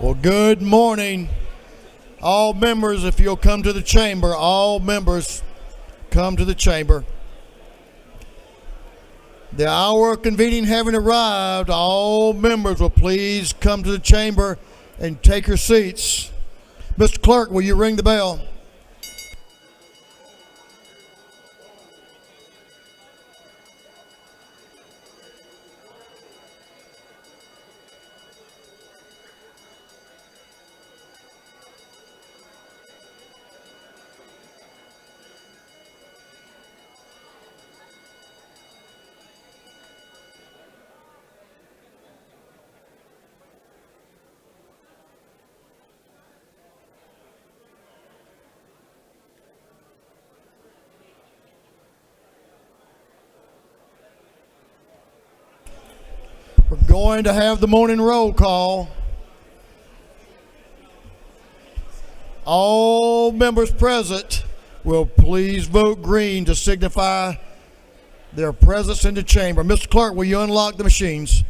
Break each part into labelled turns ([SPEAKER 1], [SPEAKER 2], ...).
[SPEAKER 1] Well, good morning. All members, if you'll come to the chamber, all members come to the chamber. The hour of convening having arrived, all members will please come to the chamber and take your seats. Mr. Clerk, will you ring the bell? We're going to have the morning roll call. All members present will please vote green to signify their presence in the chamber. Mr. Clerk, will you unlock the machines?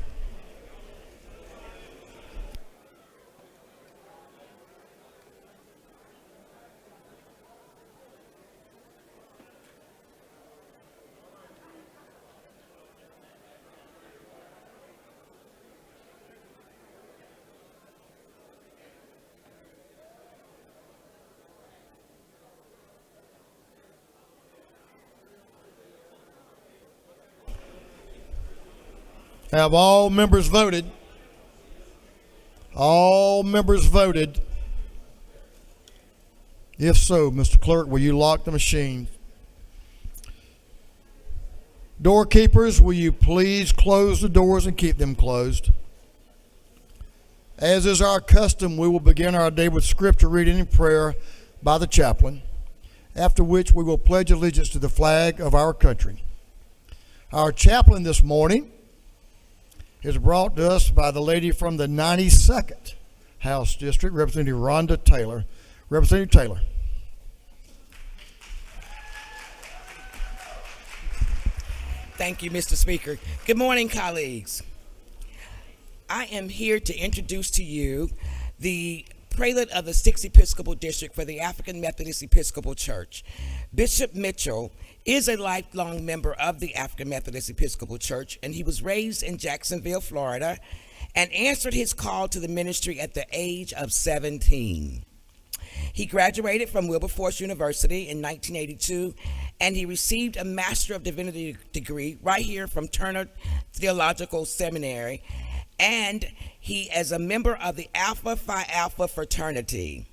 [SPEAKER 1] Have all members voted? All members voted. If so, Mr. Clerk, will you lock the machine? Doorkeepers, will you please close the doors and keep them closed? As is our custom, we will begin our day with scripture reading and prayer by the chaplain, after which we will pledge allegiance to the flag of our country. Our chaplain this morning is brought to us by the lady from the 92nd House District, Representative Rhonda Taylor. Representative Taylor.
[SPEAKER 2] Thank you, Mr. Speaker. Good morning, colleagues. I am here to introduce to you the prelate of the 6th Episcopal District for the African Methodist Episcopal Church. Bishop Mitchell is a lifelong member of the African Methodist Episcopal Church, and he was raised in Jacksonville, Florida, and answered his call to the ministry at the age of 17. He graduated from Wilberforce University in 1982, and he received a Master of Divinity degree right here from Turner Theological Seminary, and he is a member of the Alpha Phi Alpha fraternity.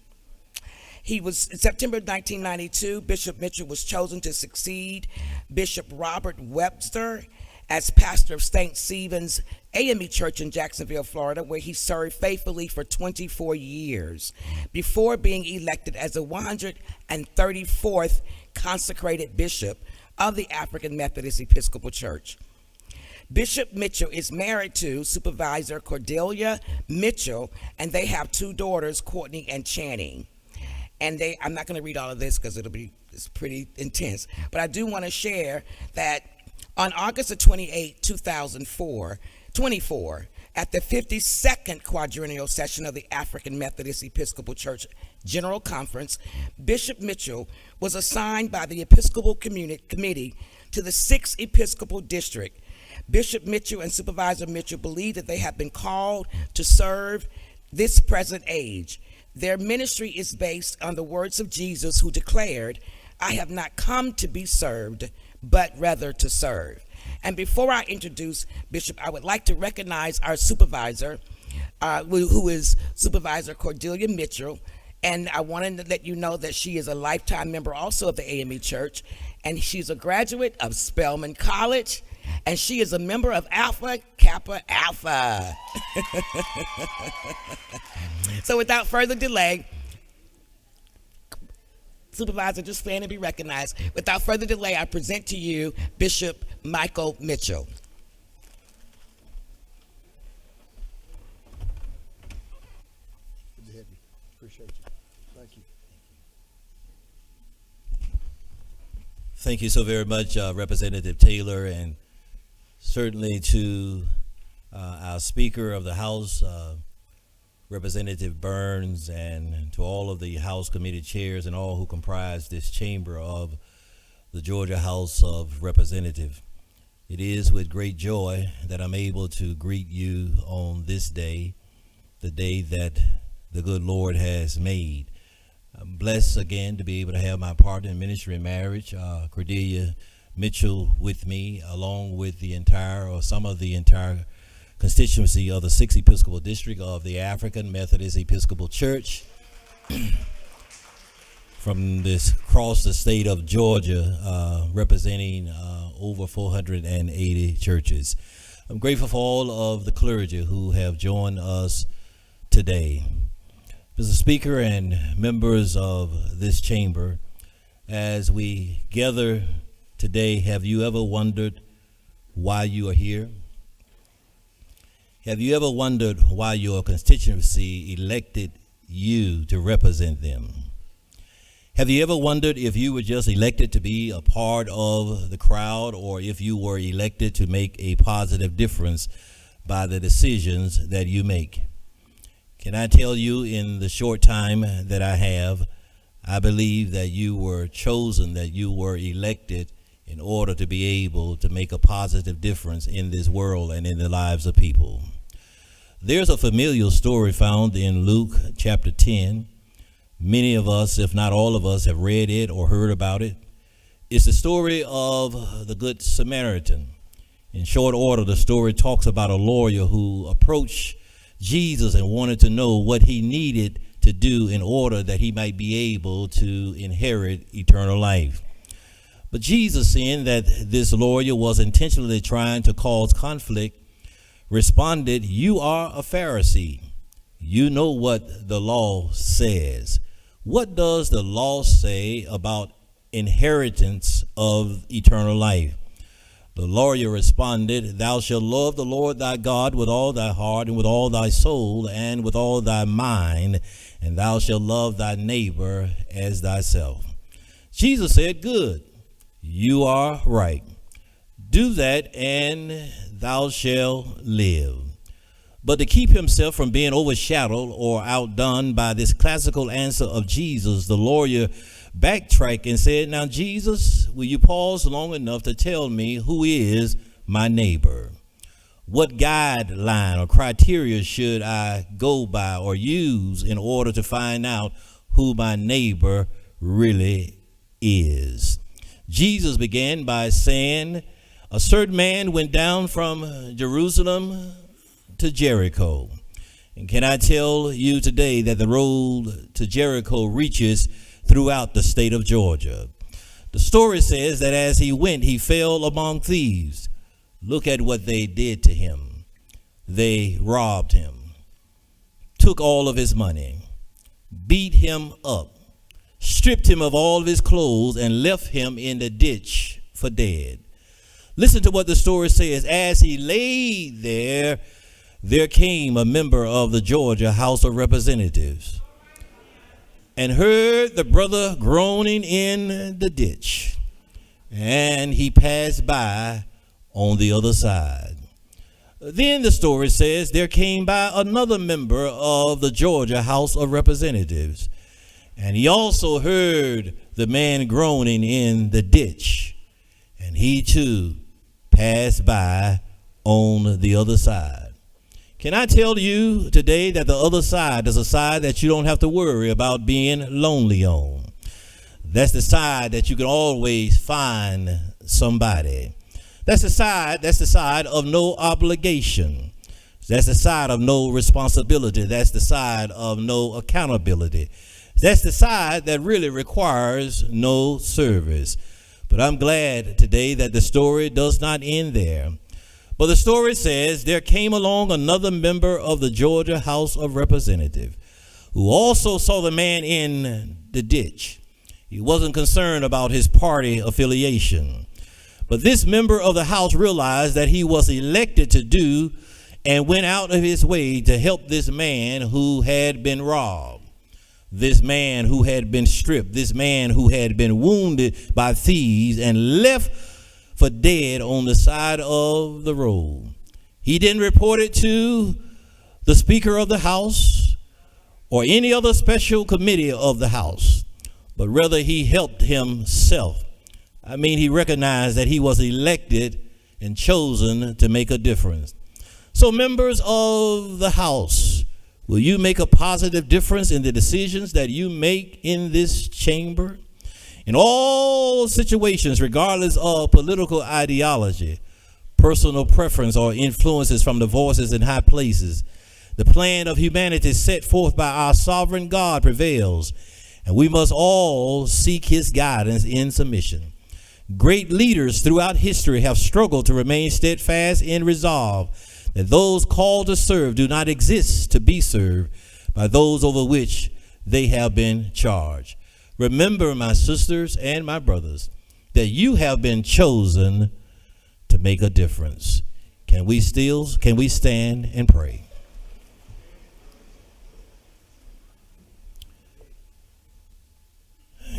[SPEAKER 2] He was, in September 1992, Bishop Mitchell was chosen to succeed Bishop Robert Webster as pastor of St. Stephen's AME Church in Jacksonville, Florida, where he served faithfully for 24 years before being elected as the 134th consecrated bishop of the African Methodist Episcopal Church. Bishop Mitchell is married to Supervisor Cordelia Mitchell, and they have two daughters, Courtney and Channing. And I'm not going to read all of this because it's pretty intense, but I do want to share that on August the 28th, 2024, at the 52nd quadrennial session of the African Methodist Episcopal Church General Conference, Bishop Mitchell was assigned by the Episcopal Committee to the 6th Episcopal District. Bishop Mitchell and Supervisor Mitchell believe that they have been called to serve this present age. Their ministry is based on the words of Jesus, who declared, "I have not come to be served, but rather to serve." And before I introduce Bishop, I would like to recognize our supervisor, who is Supervisor Cordelia Mitchell. And I wanted to let you know that she is a lifetime member also of the AME Church, and she's a graduate of Spelman College, and she is a member of Alpha Kappa Alpha. So without further delay, Supervisor, just stand and be recognized. Without further delay, I present to you Bishop Michael Mitchell.
[SPEAKER 1] Good to have you. Appreciate you. Thank you.
[SPEAKER 3] Thank you so very much, Representative Taylor, and certainly to our Speaker of the House, Representative Burns, and to all of the House committee chairs and all who comprise this chamber of the Georgia House of Representatives. It is with great joy that I'm able to greet you on this day, the day that the good Lord has made. I'm blessed again to be able to have my partner in ministry and marriage, Cordelia Mitchell, with me, along with the entire, or some of the entire constituency of the 6th Episcopal District of the African Methodist Episcopal Church from this across the state of Georgia, representing over 480 churches. I'm grateful for all of the clergy who have joined us today. Mr. Speaker and members of this chamber, as we gather today, have you ever wondered why you are here? Have you ever wondered why your constituency elected you to represent them? Have you ever wondered if you were just elected to be a part of the crowd, or if you were elected to make a positive difference by the decisions that you make? Can I tell you, in the short time that I have, I believe that you were chosen, that you were elected in order to be able to make a positive difference in this world and in the lives of people. There's a familiar story found in Luke chapter 10. Many of us, if not all of us, have read it or heard about it. It's the story of the Good Samaritan. In short order, the story talks about a lawyer who approached Jesus and wanted to know what he needed to do in order that he might be able to inherit eternal life. But Jesus, seeing that this lawyer was intentionally trying to cause conflict, responded, "You are a Pharisee. You know what the law says. What does the law say about inheritance of eternal life?" The lawyer responded, "Thou shalt love the Lord thy God with all thy heart and with all thy soul and with all thy mind, and thou shalt love thy neighbor as thyself." Jesus said, "Good, you are right. Do that and thou shalt live." But to keep himself from being overshadowed or outdone by this classical answer of Jesus, the lawyer backtracked and said, "Now, Jesus, will you pause long enough to tell me who is my neighbor? What guideline or criteria should I go by or use in order to find out who my neighbor really is?" Jesus began by saying, "A certain man went down from Jerusalem to Jericho." And can I tell you today that the road to Jericho reaches throughout the state of Georgia? The story says that as he went, he fell among thieves. Look at what they did to him. They robbed him, took all of his money, beat him up, stripped him of all of his clothes, and left him in the ditch for dead. Listen to what the story says. As he lay there, there came a member of the Georgia House of Representatives and heard the brother groaning in the ditch, and he passed by on the other side. Then the story says there came by another member of the Georgia House of Representatives, and he also heard the man groaning in the ditch, and he too passed by on the other side. Can I tell you today that the other side is a side that you don't have to worry about being lonely on? That's the side that you can always find somebody. That's the side of no obligation. That's the side of no responsibility. That's the side of no accountability. That's the side that really requires no service. But I'm glad today that the story does not end there. But the story says there came along another member of the Georgia House of Representatives who also saw the man in the ditch. He wasn't concerned about his party affiliation. But this member of the House realized that he was elected to do and went out of his way to help this man who had been robbed, this man who had been stripped, this man who had been wounded by thieves and left for dead on the side of the road. He didn't report it to the Speaker of the House. or any other special committee of the House, but rather he helped himself. He recognized that he was elected and chosen to make a difference. So members of the House, will you make a positive difference in the decisions that you make in this chamber? In all situations, regardless of political ideology, personal preference, or influences from the voices in high places, the plan of humanity set forth by our sovereign God prevails, and we must all seek his guidance in submission. Great leaders throughout history have struggled to remain steadfast in resolve that those called to serve do not exist to be served by those over which they have been charged. Remember, my sisters and my brothers, that you have been chosen to make a difference. Can we stand and pray?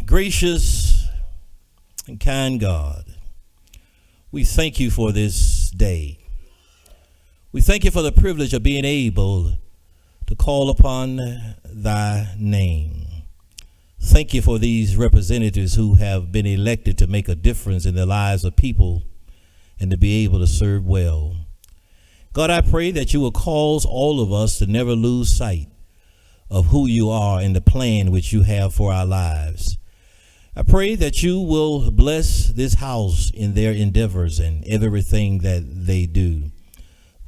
[SPEAKER 3] Gracious and kind God, we thank you for this day. We thank you for the privilege of being able to call upon thy name. Thank you for these representatives who have been elected to make a difference in the lives of people and to be able to serve well. God, I pray that you will cause all of us to never lose sight of who you are and the plan which you have for our lives. I pray that you will bless this house in their endeavors and everything that they do.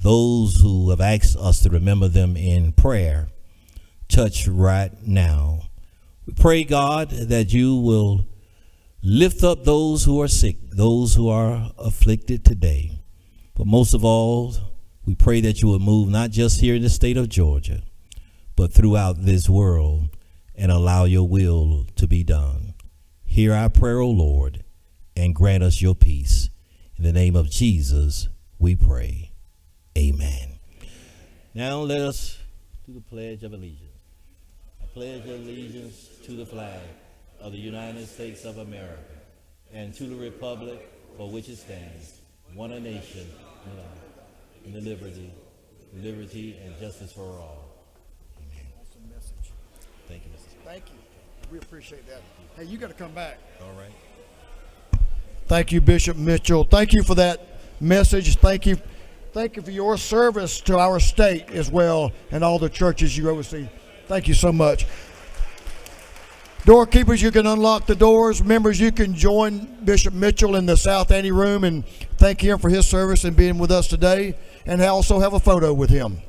[SPEAKER 3] Those who have asked us to remember them in prayer, touch right now. We pray, God, that you will lift up those who are sick, those who are afflicted today. But most of all, we pray that you will move not just here in the state of Georgia, but throughout this world and allow your will to be done. Hear our prayer, O Lord, and grant us your peace. In the name of Jesus, we pray. Amen. Now let us do the Pledge of Allegiance. I pledge allegiance to the flag of the United States of America and to the republic for which it stands, one nation, and the liberty and justice for all. Amen.
[SPEAKER 1] Awesome message.
[SPEAKER 3] Thank you, Mr.
[SPEAKER 1] Thank you. We appreciate that. Hey, you got to come back.
[SPEAKER 3] All right.
[SPEAKER 1] Thank you, Bishop Mitchell. Thank you for that message. Thank you for your service to our state as well and all the churches you oversee. Thank you so much. Doorkeepers, you can unlock the doors. Members, you can join Bishop Mitchell in the South Ante room and thank him for his service and being with us today, and also have a photo with him.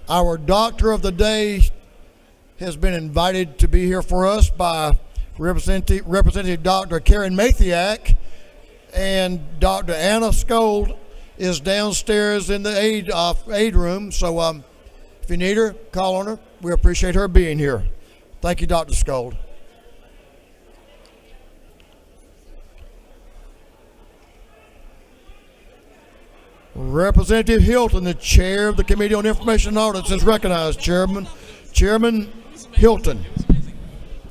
[SPEAKER 1] Our doctor of the day has been invited to be here for us by Representative Dr. Karen Mathiak, and Dr. Anna Skold is downstairs in the aid room. So if you need her, call on her. We appreciate her being here. Thank you, Dr. Scold. Representative Hilton, the chair of the Committee on Information and Audits, is recognized. Chairman Hilton.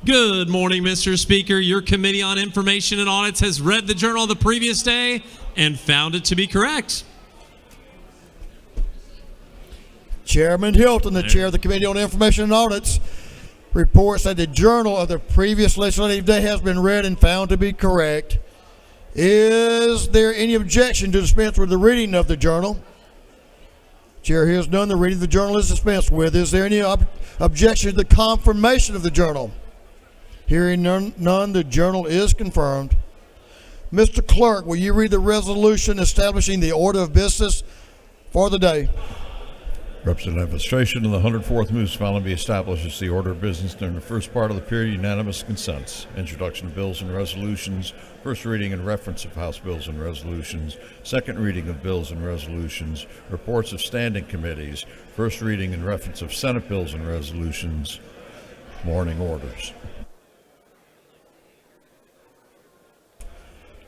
[SPEAKER 4] Good morning, Mr. Speaker. Your Committee on Information and Audits has read the journal of the previous day and found it to be correct.
[SPEAKER 1] Chairman Hilton, the chair of the Committee on Information and Audits, reports that the journal of the previous legislative day has been read and found to be correct. Is there any objection to dispense with the reading of the journal? Chair hears none. The reading of the journal is dispensed with. Is there any objection to the confirmation of the journal? Hearing none, the journal is confirmed. Mr. Clerk, will you read the resolution establishing the order of business for the day?
[SPEAKER 5] Representative Administration of the 104th moves following be established as the order of business during the first part of the period. Unanimous consents. Introduction of bills and resolutions. First reading and reference of House bills and resolutions. Second reading of bills and resolutions. Reports of standing committees. First reading and reference of Senate bills and resolutions. Morning orders.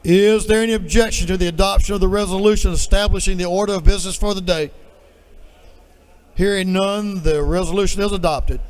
[SPEAKER 1] Is there any objection to the adoption of the resolution establishing the order of business for the day? Hearing none, the resolution is adopted.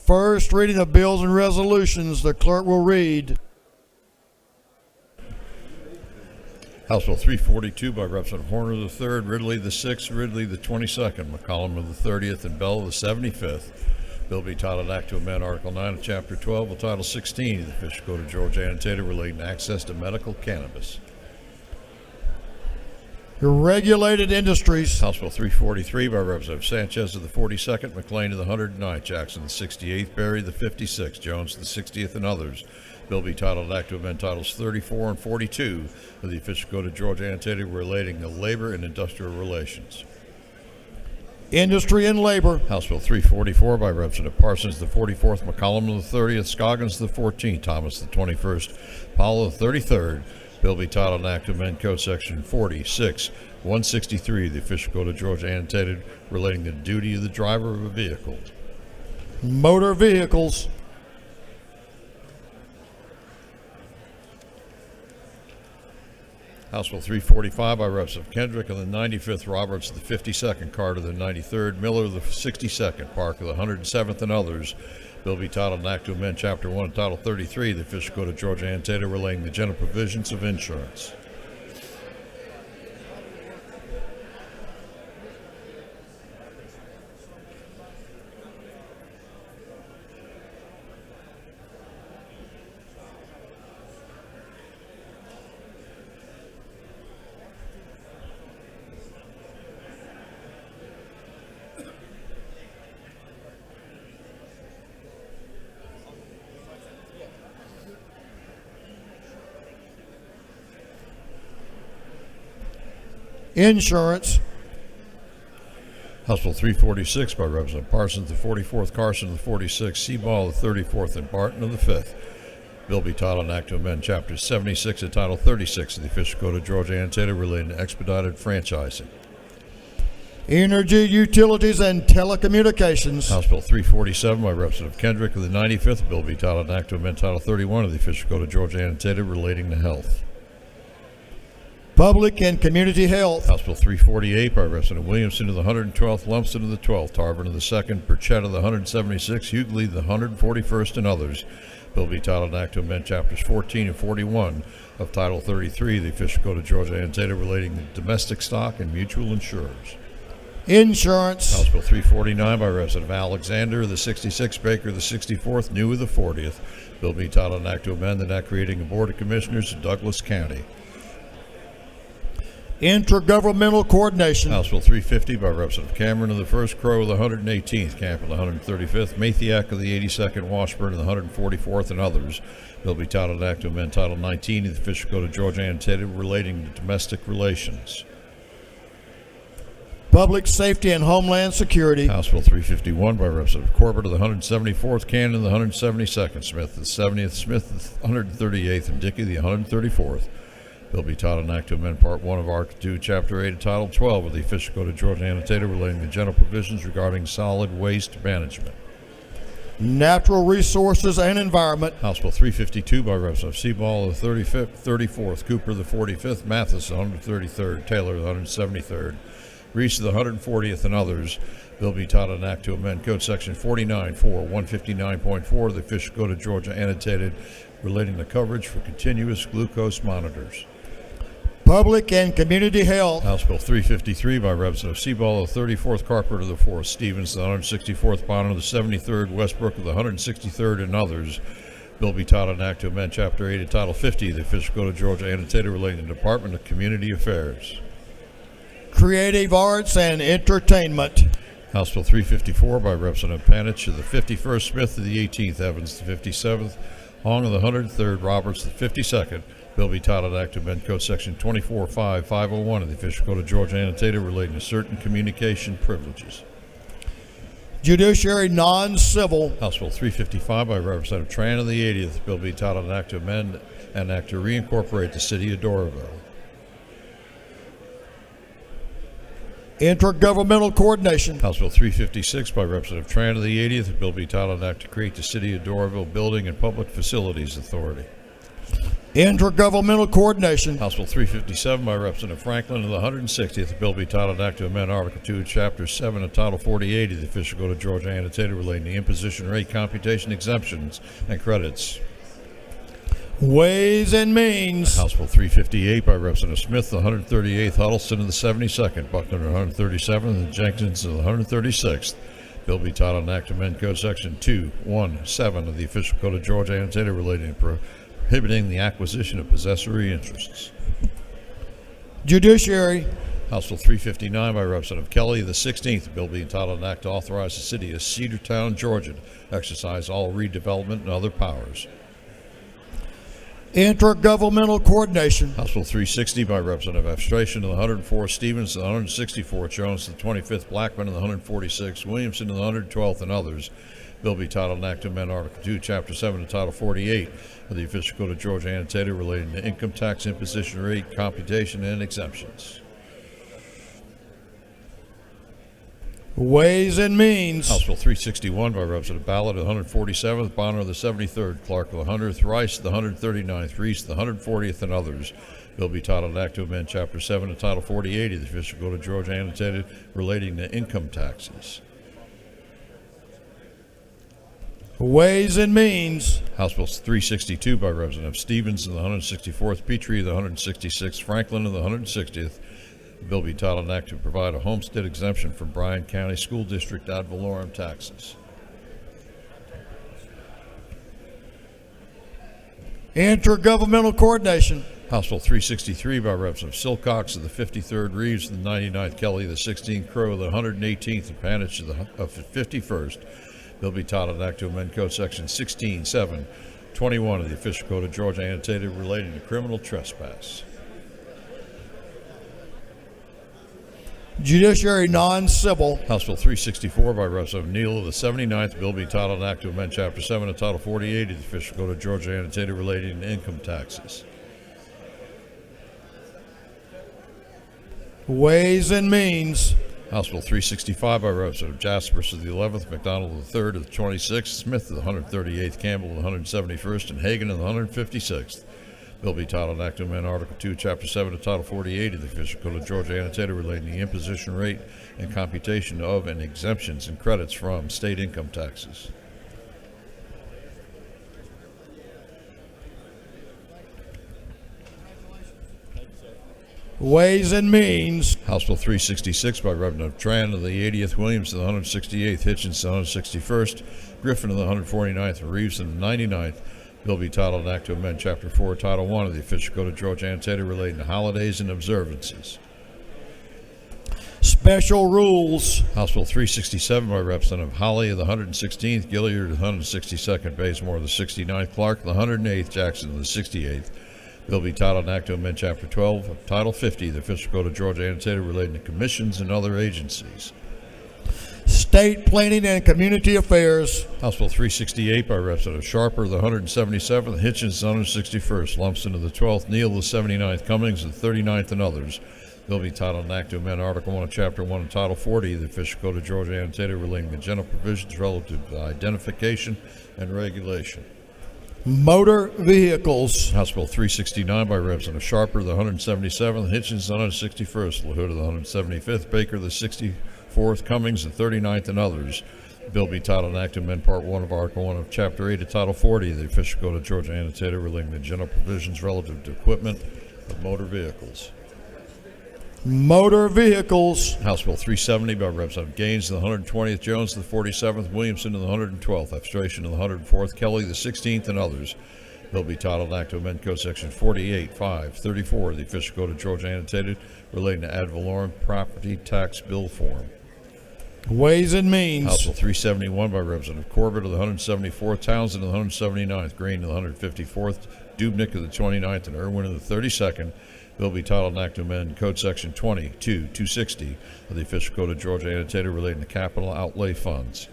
[SPEAKER 1] First reading of bills and resolutions. The clerk will read.
[SPEAKER 5] House Bill 342 by Representative Horner the 3rd, Ridley the 6th, Ridley the 22nd, McCollum of the 30th, and Bell of the 75th. Bill be titled Act to Amend Article 9 of Chapter 12 of Title 16 of the Official Code of Georgia Annotated relating to access to medical cannabis.
[SPEAKER 1] Regulated Industries.
[SPEAKER 5] House Bill 343 by Representative Sanchez of the 42nd, McLean of the 109th, Jackson the 68th, Berry the 56th, Jones the 60th, and others. Bill be titled Act to Amend Titles 34 and 42 of the Official Code of Georgia Annotated relating to labor and industrial relations.
[SPEAKER 1] Industry and Labor.
[SPEAKER 5] House Bill 344 by Representative Parsons the 44th, McCollum of the 30th, Scoggins the 14th, Thomas the 21st, Powell the 33rd. Bill be titled Act to Amend Code Section 46-163 of the Official Code of Georgia Annotated relating to the duty of the driver of a vehicle.
[SPEAKER 1] Motor Vehicles.
[SPEAKER 5] House Bill 345 by Representative Kendrick of the 95th, Roberts of the 52nd, Carter of the 93rd, Miller of the 62nd, Park of the 107th, and others. Bill be titled an Act to Amend Chapter 1 and Title 33 of the Official Code of Georgia Annotated relating to general provisions of insurance.
[SPEAKER 1] Insurance.
[SPEAKER 5] House Bill 346 by Representative Parsons the 44th, Carson of the 46th, Seaball of the 34th, and Barton of the 5th. Bill be titled an Act to Amend Chapter 76 and Title 36 of the Official Code of Georgia Annotated relating to expedited franchising.
[SPEAKER 1] Energy, Utilities, and Telecommunications.
[SPEAKER 5] House Bill 347 by Representative Kendrick of the 95th. Bill be titled an act to amend Title 31 of the official code of Georgia annotated relating to health.
[SPEAKER 1] Public and Community Health.
[SPEAKER 5] House Bill 348 by Representative Williamson of the 112th, Lumsden of the 12th, Tarvin of the 2nd, Burchett of the 176th, Hughley of the 141st, and others. Bill be titled an act to amend chapters 14 and 41 of Title 33 of the official code of Georgia annotated relating to domestic stock and mutual insurers.
[SPEAKER 1] Insurance.
[SPEAKER 5] House Bill 349 by Representative Alexander of the 66th, Baker of the 64th, New of the 40th. Bill be titled an act to amend the act creating a Board of Commissioners of Douglas County.
[SPEAKER 1] Intergovernmental Coordination.
[SPEAKER 5] House Bill 350 by Representative Cameron of the 1st, Crow of the 118th, Camp of the 135th, Mathiak of the 82nd, Washburn of the 144th, and others. Bill be titled an act to amend Title 19 of the official code of Georgia annotated relating to domestic relations.
[SPEAKER 1] Public Safety and Homeland Security.
[SPEAKER 5] House Bill 351 by Representative Corbett of the 174th, Cannon of the 172nd, Smith of the 70th, Smith of the 138th, and Dickey of the 134th. Bill be titled an act to amend Part 1 of Article 2, Chapter 8 of Title 12 of the official code of Georgia annotated relating to general provisions regarding solid waste management.
[SPEAKER 1] Natural Resources and Environment.
[SPEAKER 5] House Bill 352 by Representative Seaball of the 34th, Cooper of the 45th, Mathis of the 133rd, Taylor of the 173rd, Reese of the 140th, and others. Bill be titled an act to amend Code Section 49.4, of the official code of Georgia annotated relating to coverage for continuous glucose monitors.
[SPEAKER 1] Public and Community Health.
[SPEAKER 5] House Bill 353 by Representative Seaball of the 34th, Carpenter of the 4th, Stevens of the 164th, Bonner of the 73rd, Westbrook of the 163rd, and others. Bill be titled an act to amend Chapter 8 of Title 50 of the official code of Georgia annotated relating to the Department of Community Affairs.
[SPEAKER 1] Creative Arts and Entertainment.
[SPEAKER 5] House Bill 354 by Representative Panich of the 51st, Smith of the 18th, Evans of the 57th, Hong of the 103rd, Roberts of the 52nd. Bill be titled Act to amend Code Section 24.5.501 of the official code of Georgia annotated relating to certain communication privileges.
[SPEAKER 1] Judiciary Non-Civil.
[SPEAKER 5] House Bill 355 by Representative Tran of the 80th. Bill be titled an Act to amend and act to reincorporate the city of Doraville.
[SPEAKER 1] Intergovernmental Coordination.
[SPEAKER 5] House Bill 356 by Representative Tran of the 80th. The bill be titled an act to create the City of Doraville Building and Public Facilities Authority.
[SPEAKER 1] Intergovernmental Coordination.
[SPEAKER 5] House Bill 357 by Representative Franklin of the 160th. The bill be titled an act to amend Article 2, Chapter 7 of Title 48 of the official code of Georgia annotated relating to imposition rate computation exemptions and credits.
[SPEAKER 1] Ways and Means.
[SPEAKER 5] House Bill 358 by Representative Smith, the 138th, Huddleston of the 72nd, Buckner of the 137th, and Jenkins of the 136th. Bill be titled an act to amend Code Section 217 of the official code of Georgia annotated relating to prohibiting the acquisition of possessory interests.
[SPEAKER 1] Judiciary.
[SPEAKER 5] House Bill 359 by Representative Kelly of the 16th. Bill be entitled an act to authorize the city of Cedartown, Georgia, to exercise all redevelopment and other powers.
[SPEAKER 1] Intergovernmental Coordination.
[SPEAKER 5] House Bill 360 by Representative Abstration of the 104th, Stevens of the 164th, Jones of the 25th, Blackman of the 146th, Williamson of the 112th, and others. Bill be titled an act to amend Article 2, Chapter 7 of Title 48 of the official code of Georgia annotated relating to income tax imposition rate, computation, and exemptions.
[SPEAKER 1] Ways and Means.
[SPEAKER 5] House Bill 361 by Representative Ballard of the 147th, Bonner of the 73rd, Clark of the 100th, Rice of the 139th, Reese of the 140th, and others. Bill be titled an act to amend Chapter 7 of Title 48 of the official code of Georgia annotated relating to income taxes.
[SPEAKER 1] Ways and Means.
[SPEAKER 5] House Bill 362 by Representative Stevens of the 164th, Petrie of the 166th, Franklin of the 160th. The bill be titled an act to provide a homestead exemption from Bryan County School District ad valorem taxes.
[SPEAKER 1] Intergovernmental Coordination.
[SPEAKER 5] House Bill 363 by Representative Silcox of the 53rd, Reeves of the 99th, Kelly of the 16th, Crow of the 118th, and Panich of the 51st. Bill be titled an act to amend Code Section 16.7.21 of the official code of Georgia annotated relating to criminal trespass.
[SPEAKER 1] Judiciary Non-Civil.
[SPEAKER 5] House Bill 364 by Representative Neal of the 79th. Bill be titled an act to amend Chapter 7 of Title 48 of the official code of Georgia annotated relating to income taxes.
[SPEAKER 1] Ways and Means.
[SPEAKER 5] House Bill 365 by Representative Jaspers of the 11th, McDonald of the 3rd of the 26th, Smith of the 138th, Campbell of the 171st, and Hagan of the 156th. Bill be titled Act to amend Article 2, Chapter 7 of Title 48 of the Official Code of Georgia annotated relating to the imposition rate and computation of and exemptions and credits from state income taxes.
[SPEAKER 1] Ways and Means.
[SPEAKER 5] House Bill 366 by Representative Tran of the 80th, Williams of the 168th, Hitchens of the 161st, Griffin of the 149th, and Reeves of the 99th. Bill be titled Act to amend Chapter 4, Title 1 of the Official Code of Georgia annotated relating to holidays and observances.
[SPEAKER 1] Special Rules.
[SPEAKER 5] House Bill 367 by Representative Holly of the 116th, Gilliard of the 162nd, Bazemore of the 69th, Clark of the 108th, Jackson of the 68th. Bill be titled Act to amend Chapter 12 of Title 50 of the Official Code of Georgia annotated relating to commissions and other agencies.
[SPEAKER 1] State Planning and Community Affairs.
[SPEAKER 5] House Bill 368 by Representative Sharper of the 177th, Hitchens of the 161st, Lumsden of the 12th, Neal of the 79th, Cummings of the 39th, and others. Bill be titled Act to amend Article 1 of Chapter 1 of Title 40 of the Official Code of Georgia annotated relating to general provisions relative to identification and regulation.
[SPEAKER 1] Motor Vehicles.
[SPEAKER 5] House Bill 369 by Representative Sharper of the 177th, Hitchens of the 161st, LaHood of the 175th, Baker of the 64th, Cummings of the 39th, and others. Bill be titled Act to amend Part 1 of Article 1 of Chapter 8 of Title 40 of the Official Code of Georgia annotated relating to general provisions relative to equipment of motor vehicles.
[SPEAKER 1] Motor Vehicles.
[SPEAKER 5] House Bill 370 by Representative Gaines of the 120th, Jones of the 47th, Williamson of the 112th, Abstration of the 104th, Kelly the 16th, and others. Bill be titled Act to amend Code Section 48.5.34 of the Official Code of Georgia annotated relating to ad valorem property tax bill form.
[SPEAKER 1] Ways and Means.
[SPEAKER 5] House Bill 371 by Representative Corbett of the 174th, Townsend of the 179th, Green of the 154th, Dubnik of the 29th, and Irwin of the 32nd. Bill be titled Act to amend Code Section 22.260 of the Official Code of Georgia annotated relating to capital outlay funds.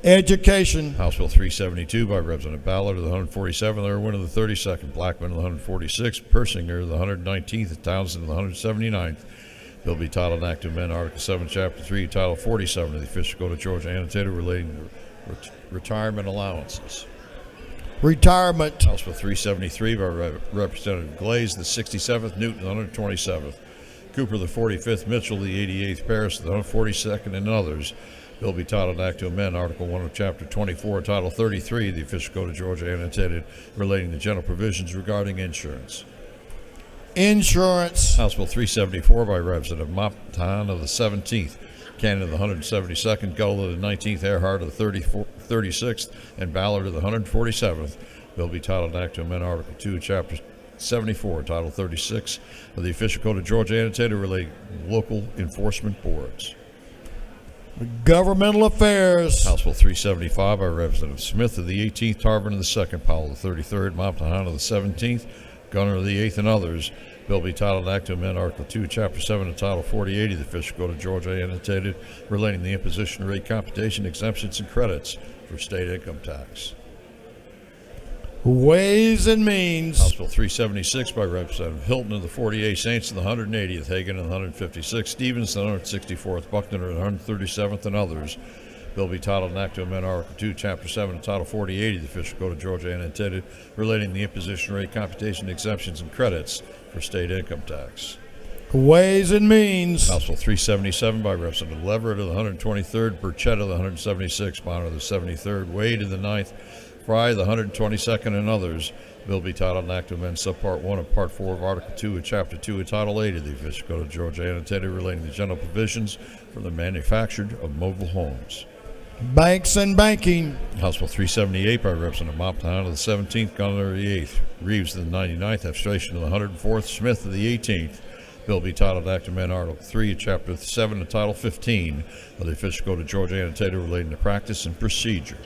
[SPEAKER 1] Education.
[SPEAKER 5] House Bill 372 by Representative Ballard of the 147th, Irwin of the 32nd, Blackman of the 146th, Persinger of the 119th, and Townsend of the 179th. Bill be titled Act to amend Article 7, Chapter 3, Title 47 of the Official Code of Georgia annotated relating to retirement allowances.
[SPEAKER 1] Retirement.
[SPEAKER 5] House Bill 373 by Representative Glaze, the 67th, Newton, the 127th, Cooper, the 45th, Mitchell, the 88th, Paris, the 142nd, and others. Bill be titled Act to amend Article 1 of Chapter 24, Title 33 of the Official Code of Georgia annotated relating to general provisions regarding insurance.
[SPEAKER 1] Insurance.
[SPEAKER 5] House Bill 374 by Representative Moptan of the 17th, Cannon of the 172nd, Gull of the 19th, Earhart of the 36th, and Ballard of the 147th. Bill be titled Act to amend Article 2, Chapter 74, Title 36 of the Official Code of Georgia annotated relating to local enforcement boards.
[SPEAKER 1] Governmental Affairs.
[SPEAKER 5] House Bill 375 by Representative Smith of the 18th, Tarvin of the 2nd, Powell of the 33rd, Moptahan of the 17th, Gunner of the 8th, and others. Bill be titled Act to amend Article 2, Chapter 7 of Title 48 of the Official Code of Georgia annotated relating to the imposition rate, computation, exemptions, and credits for state income tax.
[SPEAKER 1] Ways and Means.
[SPEAKER 5] House Bill 376 by Representative Hilton of the 48th, Saints of the 180th, Hagan of the 156th, Stevens of the 164th, Buckner of the 137th, and others. Bill be titled an Act to amend Article 2, Chapter 7 of Title 48 of the Official Code of Georgia annotated relating to the imposition rate, computation, exemptions, and credits for state income tax.
[SPEAKER 1] Ways and Means.
[SPEAKER 5] House Bill 377 by Representative Leverett of the 123rd, Burchett of the 176th, Bonner of the 73rd, Wade of the 9th, Fry of the 122nd, and others. Bill be titled an Act to amend Subpart 1 of Part 4 of Article 2 of Chapter 2 of Title 8 of the Official Code of Georgia annotated relating to general provisions for the manufacture of mobile homes.
[SPEAKER 1] Banks and Banking.
[SPEAKER 5] House Bill 378 by Representative Moptown of the 17th, Gunner of the 8th, Reeves of the 99th, Abstration of the 104th, Smith of the 18th. Bill be titled Act to amend Article 3 of Chapter 7 of Title 15 of the Official Code of Georgia annotated relating to practice and procedure.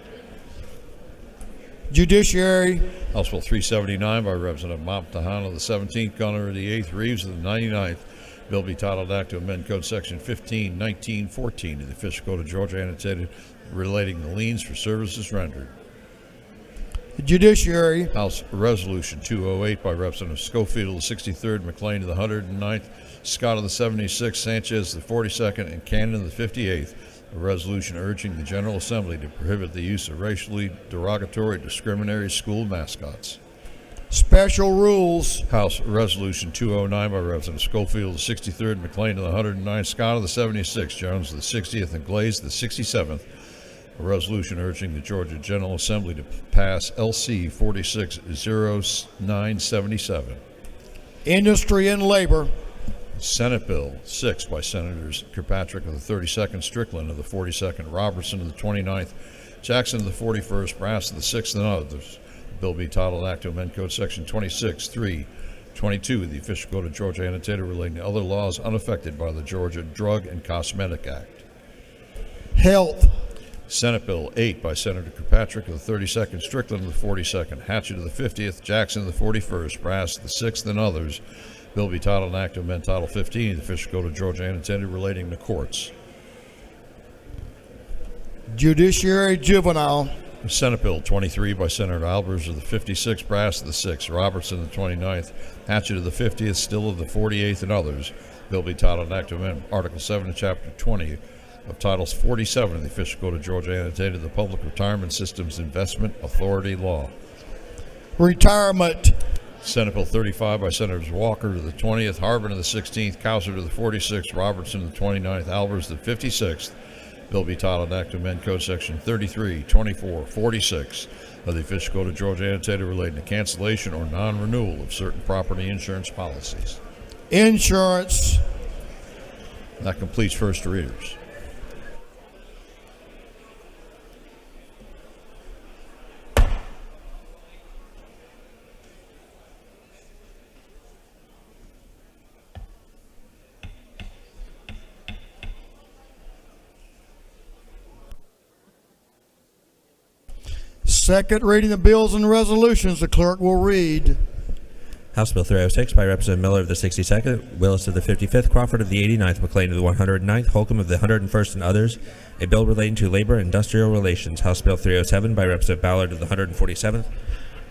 [SPEAKER 1] Judiciary.
[SPEAKER 5] House Bill 379 by Representative Moptahan of the 17th, Gunner of the 8th, Reeves of the 99th. Bill be titled Act to amend Code Section 15, 19, 14 of the Official Code of Georgia annotated relating to liens for services rendered.
[SPEAKER 1] Judiciary.
[SPEAKER 5] House Resolution 208 by Representative Schofield of the 63rd, McLean of the 109th, Scott of the 76th, Sanchez of the 42nd, and Cannon of the 58th. A resolution urging the General Assembly to prohibit the use of racially derogatory, discriminatory school mascots.
[SPEAKER 1] Special rules.
[SPEAKER 5] House Resolution 209 by Representative Schofield of the 63rd, McLean of the 109th, Scott of the 76th, Jones of the 60th, and Glaze of the 67th. A resolution urging the Georgia General Assembly to pass LC 460977.
[SPEAKER 1] Industry and labor.
[SPEAKER 5] Senate Bill 6 by Senators Kirkpatrick of the 32nd, Strickland of the 42nd, Robertson of the 29th, Jackson of the 41st, Brass of the 6th, and others. The bill be titled Act to Amend Code Section 26.3.22 of the Official Code of Georgia annotated relating to other laws unaffected by the Georgia Drug and Cosmetic Act.
[SPEAKER 1] Health.
[SPEAKER 5] Senate Bill 8 by Senator Kirkpatrick of the 32nd, Strickland of the 42nd, Hatchett of the 50th, Jackson of the 41st, Brass of the 6th, and others. Bill be titled Act to Amend Title 15 of the Official Code of Georgia annotated relating to courts.
[SPEAKER 1] Judiciary. Juvenile.
[SPEAKER 5] Senate Bill 23 by Senator Albers of the 56th, Brass of the 6th, Robertson of the 29th, Hatchett of the 50th, Still of the 48th, and others. Bill be titled Act to Amend Article 7 of Chapter 20 of Titles 47 of the Official Code of Georgia annotated the Public Retirement Systems Investment Authority Law.
[SPEAKER 1] Retirement.
[SPEAKER 5] Senate Bill 35 by Senators Walker to the 20th, Harbin of the 16th, Cowser to the 46th, Robertson to the 29th, Albers to the 56th. Bill be titled Act to Amend Code Section 33, 24, 46 of the Official Code of Georgia annotated relating to cancellation or non-renewal of certain property insurance policies.
[SPEAKER 1] Insurance.
[SPEAKER 5] That completes first readers.
[SPEAKER 1] Second reading of bills and resolutions. The clerk will read.
[SPEAKER 6] House Bill 306 by Representative Miller of the 62nd, Willis of the 55th, Crawford of the 89th, McLean of the 109th, Holcomb of the 101st, and others. A bill relating to labor and industrial relations. House Bill 307 by Representative Ballard of the 147th,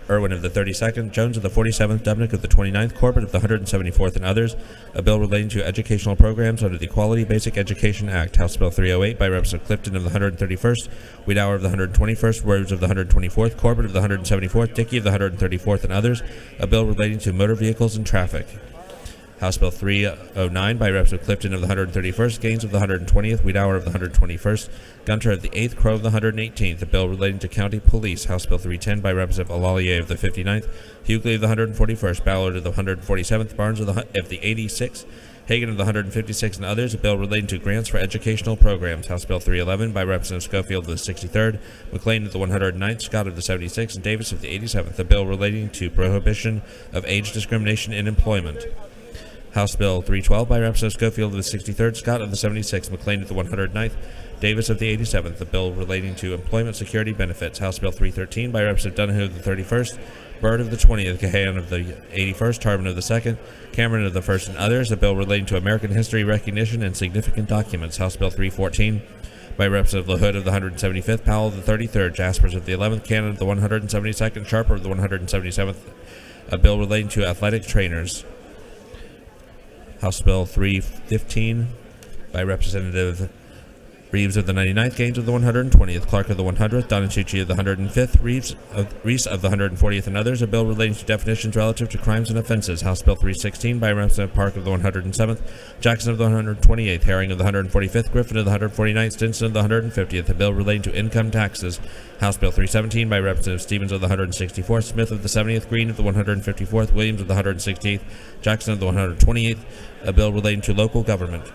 [SPEAKER 6] Irwin of the 32nd, Jones of the 47th, Dubnick of the 29th, Corbett of the 174th, and others. A bill relating to educational programs under the Quality Basic Education Act. House Bill 308 by Representative Clifton of the 131st, Wiedauer of the 121st, Rhodes of the 124th, Corbett of the 174th, Dickey of the 134th, and others. A bill relating to motor vehicles and traffic. House Bill 309 by Representative Clifton of the 131st, Gaines of the 120th, Wiedauer of the 121st, Gunter of the 8th, Crow of the 118th. A bill relating to county police. House Bill 310 by Representative Alalier of the 59th, Hughley of the 141st, Ballard of the 147th, Barnes of the 86th, Hagan of the 156th, and others. A bill relating to grants for educational programs. House Bill 311 by Representative Schofield of the 63rd, McLean of the 109th, Scott of the 76th, and Davis of the 87th. A bill relating to prohibition of age discrimination in employment. House Bill 312 by Representative Schofield of the 63rd, Scott of the 76th, McLean of the 109th, Davis of the 87th. A bill relating to employment security benefits. House Bill 313 by Representative Donahue of the 31st, Byrd of the 20th, Cahan of the 81st, Harbin of the 2nd, Cameron of the 1st, and others. A bill relating to American history recognition and significant documents. House Bill 314 by Representative LaHood of the 175th, Powell of the 33rd, Jaspers of the 11th, Cannon of the 172nd, Sharper of the 177th. A bill relating to athletic trainers. House Bill 315 by Representative Reeves of the 99th, Gaines of the 120th, Clark of the 100th, Donachucci of the 105th, Reese of the 140th, and others. A bill relating to definitions relative to crimes and offenses. House Bill 316 by Representative Park of the 107th, Jackson of the 128th, Herring of the 145th, Griffin of the 149th, Stinson of the 150th. A bill relating to income taxes. House Bill 317 by Representative Stevens of the 164th, Smith of the 70th, Green of the 154th, Williams of the 116th, Jackson of the 128th. A bill relating to local government.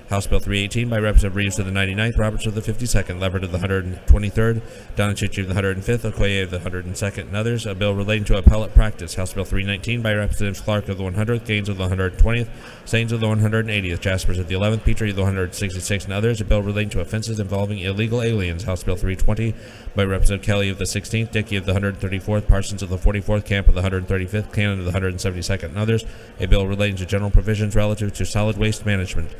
[SPEAKER 6] House Bill 318 by Representative Reeves of the 99th, Roberts of the 52nd, Leverett of the 123rd, Donachucci of the 105th, Okoye of the 102nd, and others. A bill relating to appellate practice. House Bill 319 by Representatives Clark of the 100th, Gaines of the 120th, Sains of the 180th, Jaspers of the 11th, Petrie of the 166th, and others. A bill relating to offenses involving illegal aliens. House Bill 320 by Representative Kelly of the 16th, Dickey of the 134th, Parsons of the 44th, Camp of the 135th, Cannon of the 172nd, and others. A bill relating to general provisions relative to solid waste management.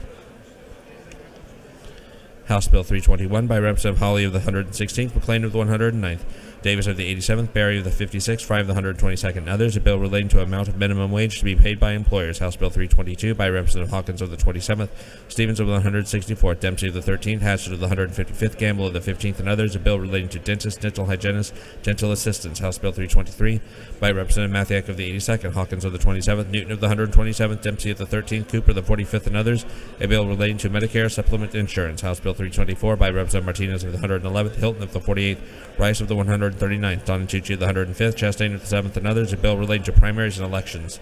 [SPEAKER 6] House Bill 321 by Representative Hawley of the 116th, McLean of the 109th, Davis of the 87th, Barry of the 56th, Fry of the 122nd, and others. A bill relating to amount of minimum wage to be paid by employers. House Bill 322 by Representative Hawkins of the 27th, Stevens of the 164th, Dempsey of the 13th, Hatchett of the 155th, Gamble of the 15th, and others. A bill relating to dentists, dental hygienists, dental assistants. House Bill 323 by Representative Mathiak of the 82nd, Hawkins of the 27th, Newton of the 127th, Dempsey of the 13th, Cooper of the 45th, and others. A bill relating to Medicare supplement insurance. House Bill 324 by Representative Martinez of the 111th, Hilton of the 48th, Rice of the 139th, Donatucci of the 105th, Chastain of the 7th, and others. A bill relating to primaries and elections.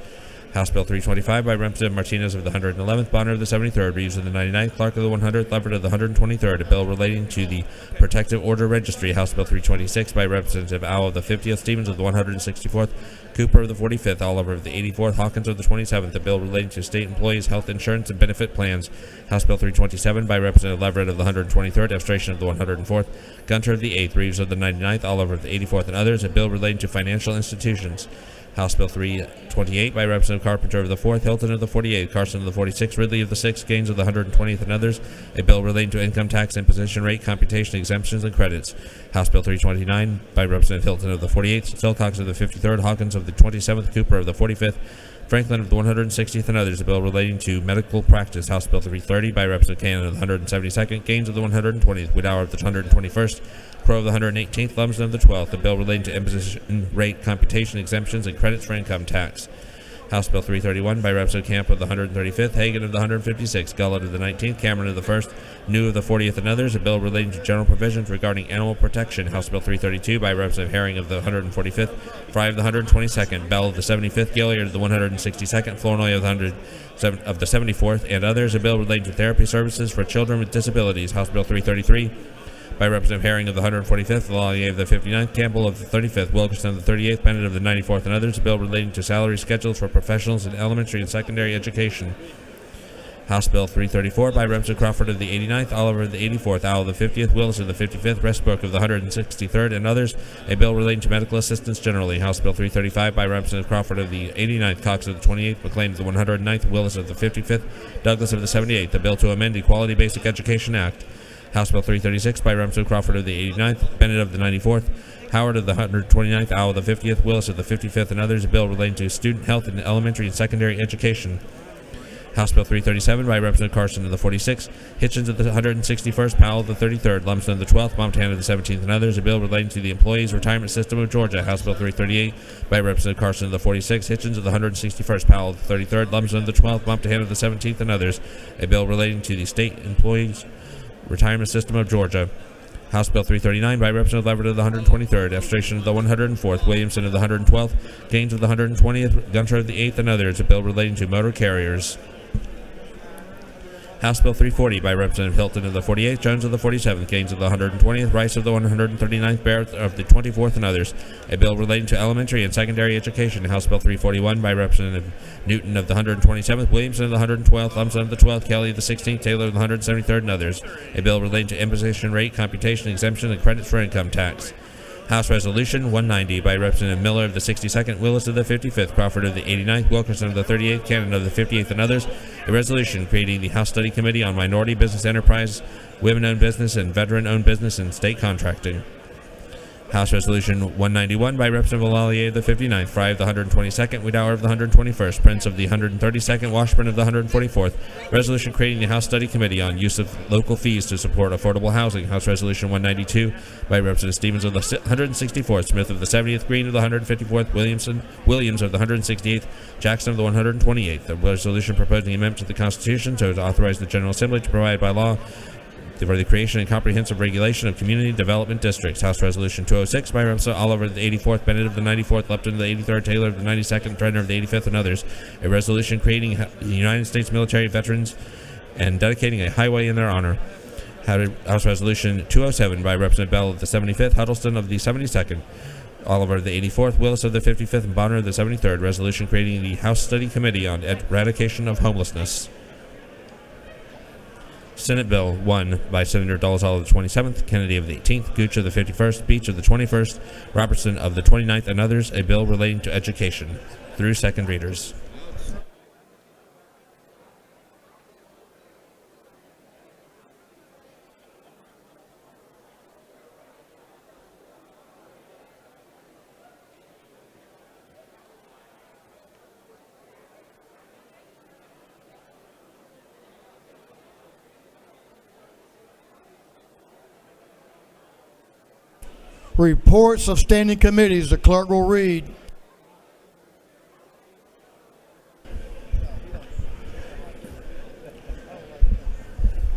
[SPEAKER 6] House Bill 325 by Representative Martinez of the 111th, Bonner of the 73rd, Reeves of the 99th, Clark of the 100th, Leverett of the 123rd. A bill relating to the Protective Order Registry. House Bill 326 by Representative Owl of the 50th, Stevens of the 164th, Cooper of the 45th, Oliver of the 84th, Hawkins of the 27th. A bill relating to state employees' health insurance and benefit plans. House Bill 327 by Representative Leverett of the 123rd, Abstration of the 104th, Gunter of the 8th, Reeves of the 99th, Oliver of the 84th, and others. A bill relating to financial institutions. House Bill 328 by Representative Carpenter of the 4th, Hilton of the 48th, Carson of the 46th, Ridley of the 6th, Gaines of the 120th, and others. A bill relating to income tax imposition rate, computation, exemptions, and credits. House Bill 329 by Representative Hilton of the 48th, Silcox of the 53rd, Hawkins of the 27th, Cooper of the 45th, Franklin of the 160th, and others. A bill relating to medical practice. House Bill 330 by Representative Cannon of the 172nd, Gaines of the 120th, Widower of the 121st, Crow of the 118th, Lumsden of the 12th. A bill relating to imposition rate, computation, exemptions, and credits for income tax. House Bill 331 by Representative Camp of the 135th, Hagan of the 156th, Gullett of the 19th, Cameron of the 1st, New of the 40th, and others. A bill relating to general provisions regarding animal protection. House Bill 332 by Representative Herring of the 145th, Fry of the 122nd, Bell of the 75th, Gilliard of the 162nd, Flournoy of the 74th, and others. A bill relating to therapy services for children with disabilities. House Bill 333 by Representative Herring of the 145th, Lallier of the 59th, Campbell of the 35th, Wilkerson of the 38th, Bennett of the 94th, and others. A bill relating to salary schedules for professionals in elementary and secondary education. House Bill 334 by Representative Crawford of the 89th, Oliver of the 84th, Owl of the 50th, Willis of the 55th, Westbrook of the 163rd, and others. A bill relating to medical assistance generally. House Bill 335 by Representative Crawford of the 89th, Cox of the 28th, McLean of the 109th, Willis of the 55th, Douglas of the 78th. A bill to amend the Equality Basic Education Act. House Bill 336 by Representative Crawford of the 89th, Bennett of the 94th, Howard of the 129th, Owl of the 50th, Willis of the 55th, and others. A bill relating to student health in elementary and secondary education. House Bill 337 by Representative Carson of the 46th, Hitchens of the 161st, Powell of the 33rd, Lumsden of the 12th, Montana of the 17th, and others. A bill relating to the Employees Retirement System of Georgia. House Bill 338 by Representative Carson of the 46th, Hitchens of the 161st, Powell of the 33rd, Lumsden of the 12th, Montana of the 17th, and others. A bill relating to the State Employees Retirement System of Georgia. House Bill 339 by Representative Leverett of the 123rd, Abstration of the 104th, Williamson of the 112th, Gaines of the 120th, Gunter of the 8th, and others. A bill relating to motor carriers. House Bill 340 by Representative Hilton of the 48th, Jones of the 47th, Gaines of the 120th, Rice of the 139th, Barrett of the 24th, and others. A bill relating to elementary and secondary education. House Bill 341 by Representative Newton of the 127th, Williamson of the 112th, Lumsden of the 12th, Kelly of the 16th, Taylor of the 173rd, and others. A bill relating to imposition rate, computation, exemption, and credits for income tax. House Resolution 190 by Representative Miller of the 62nd, Willis of the 55th, Crawford of the 89th, Wilkerson of the 38th, Cannon of the 58th, and others. A resolution creating the House Study Committee on Minority Business Enterprise, Women-Owned Business, and Veteran-Owned Business and State Contracting. House Resolution 191 by Representative Lallier of the 59th, Fry of the 122nd, Widower of the 121st, Prince of the 132nd, Washburn of the 144th. Resolution creating the House Study Committee on use of local fees to support affordable housing. House Resolution 192 by Representative Stevens of the 164th, Smith of the 70th, Green of the 154th, Williams of the 168th, Jackson of the 128th. The resolution proposing amendment to the Constitution so as to authorize the General Assembly to provide by law for the creation and comprehensive regulation of community development districts. House Resolution 206 by Representative Oliver of the 84th, Bennett of the 94th, Lupton of the 83rd, Taylor of the 92nd, Trenner of the 85th, and others. A resolution creating the United States military veterans and dedicating a highway in their honor. House Resolution 207 by Representative Bell of the 75th, Huddleston of the 72nd, Oliver of the 84th, Willis of the 55th, and Bonner of the 73rd. Resolution creating the House Study Committee on Eradication of Homelessness. Senate Bill 1 by Senator Dolezal of the 27th, Kennedy of the 18th, Gooch of the 51st, Beach of the 21st, Robertson of the 29th, and others. A bill relating to education. Through second readers.
[SPEAKER 1] Reports of standing committees, the clerk will read.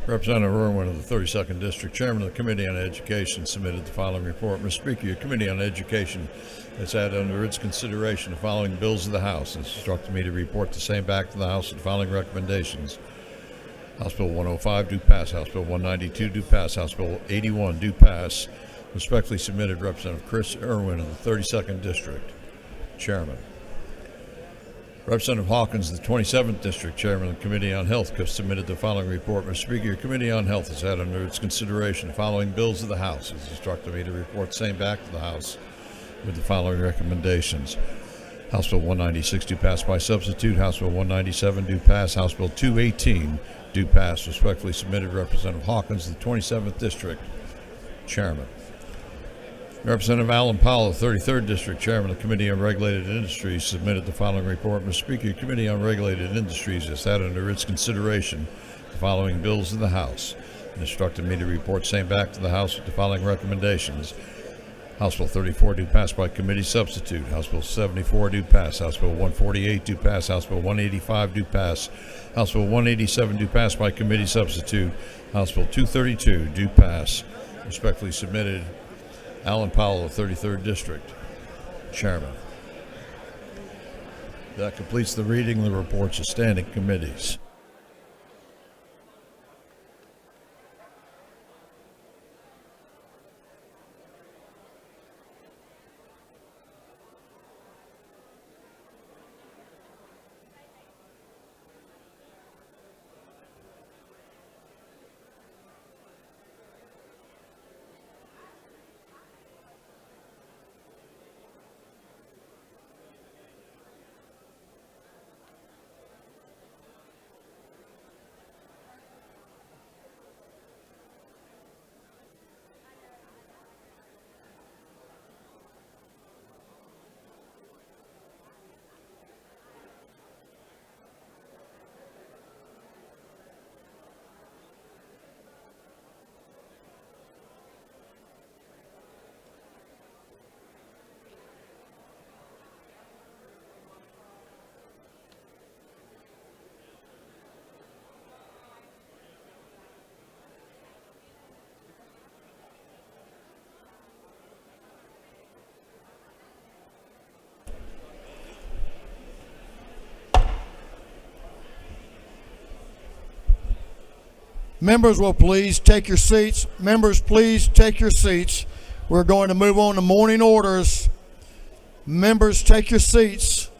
[SPEAKER 5] Representative Irwin of the 32nd District, Chairman of the Committee on Education, submitted the following report. Mr. Speaker, your Committee on Education has had under its consideration the following bills of the House and instructed me to report the same back to the House with the following recommendations. House Bill 105 do pass. House Bill 192 do pass. House Bill 81 do pass. Respectfully submitted, Representative Chris Irwin of the 32nd District, Chairman. Representative Hawkins of the 27th District, Chairman of the Committee on Health, has submitted the following report. Mr. Speaker, your Committee on Health has had under its consideration the following bills of the House. It has instructed me to report the same back to the House with the following recommendations. House Bill 196 do pass by substitute. House Bill 197 do pass. House Bill 218 do pass. Respectfully submitted, Representative Hawkins of the 27th District, Chairman. Representative Alan Powell of the 33rd District, Chairman of the Committee on Regulated Industries, submitted the following report. Mr. Speaker, your Committee on Regulated Industries has had under its consideration the following bills of the House and instructed me to report same back to the House with the following recommendations. House Bill 34 do pass by committee substitute. House Bill 74 do pass. House Bill 148 do pass. House Bill 185 do pass. House Bill 187 do pass by committee substitute. House Bill 232 do pass. Respectfully submitted, Alan Powell of 33rd District, Chairman. That completes the reading of the reports of standing committees.
[SPEAKER 1] Members will please take your seats. Members, please take your seats. We're going to move on to morning orders. Members, take your seats.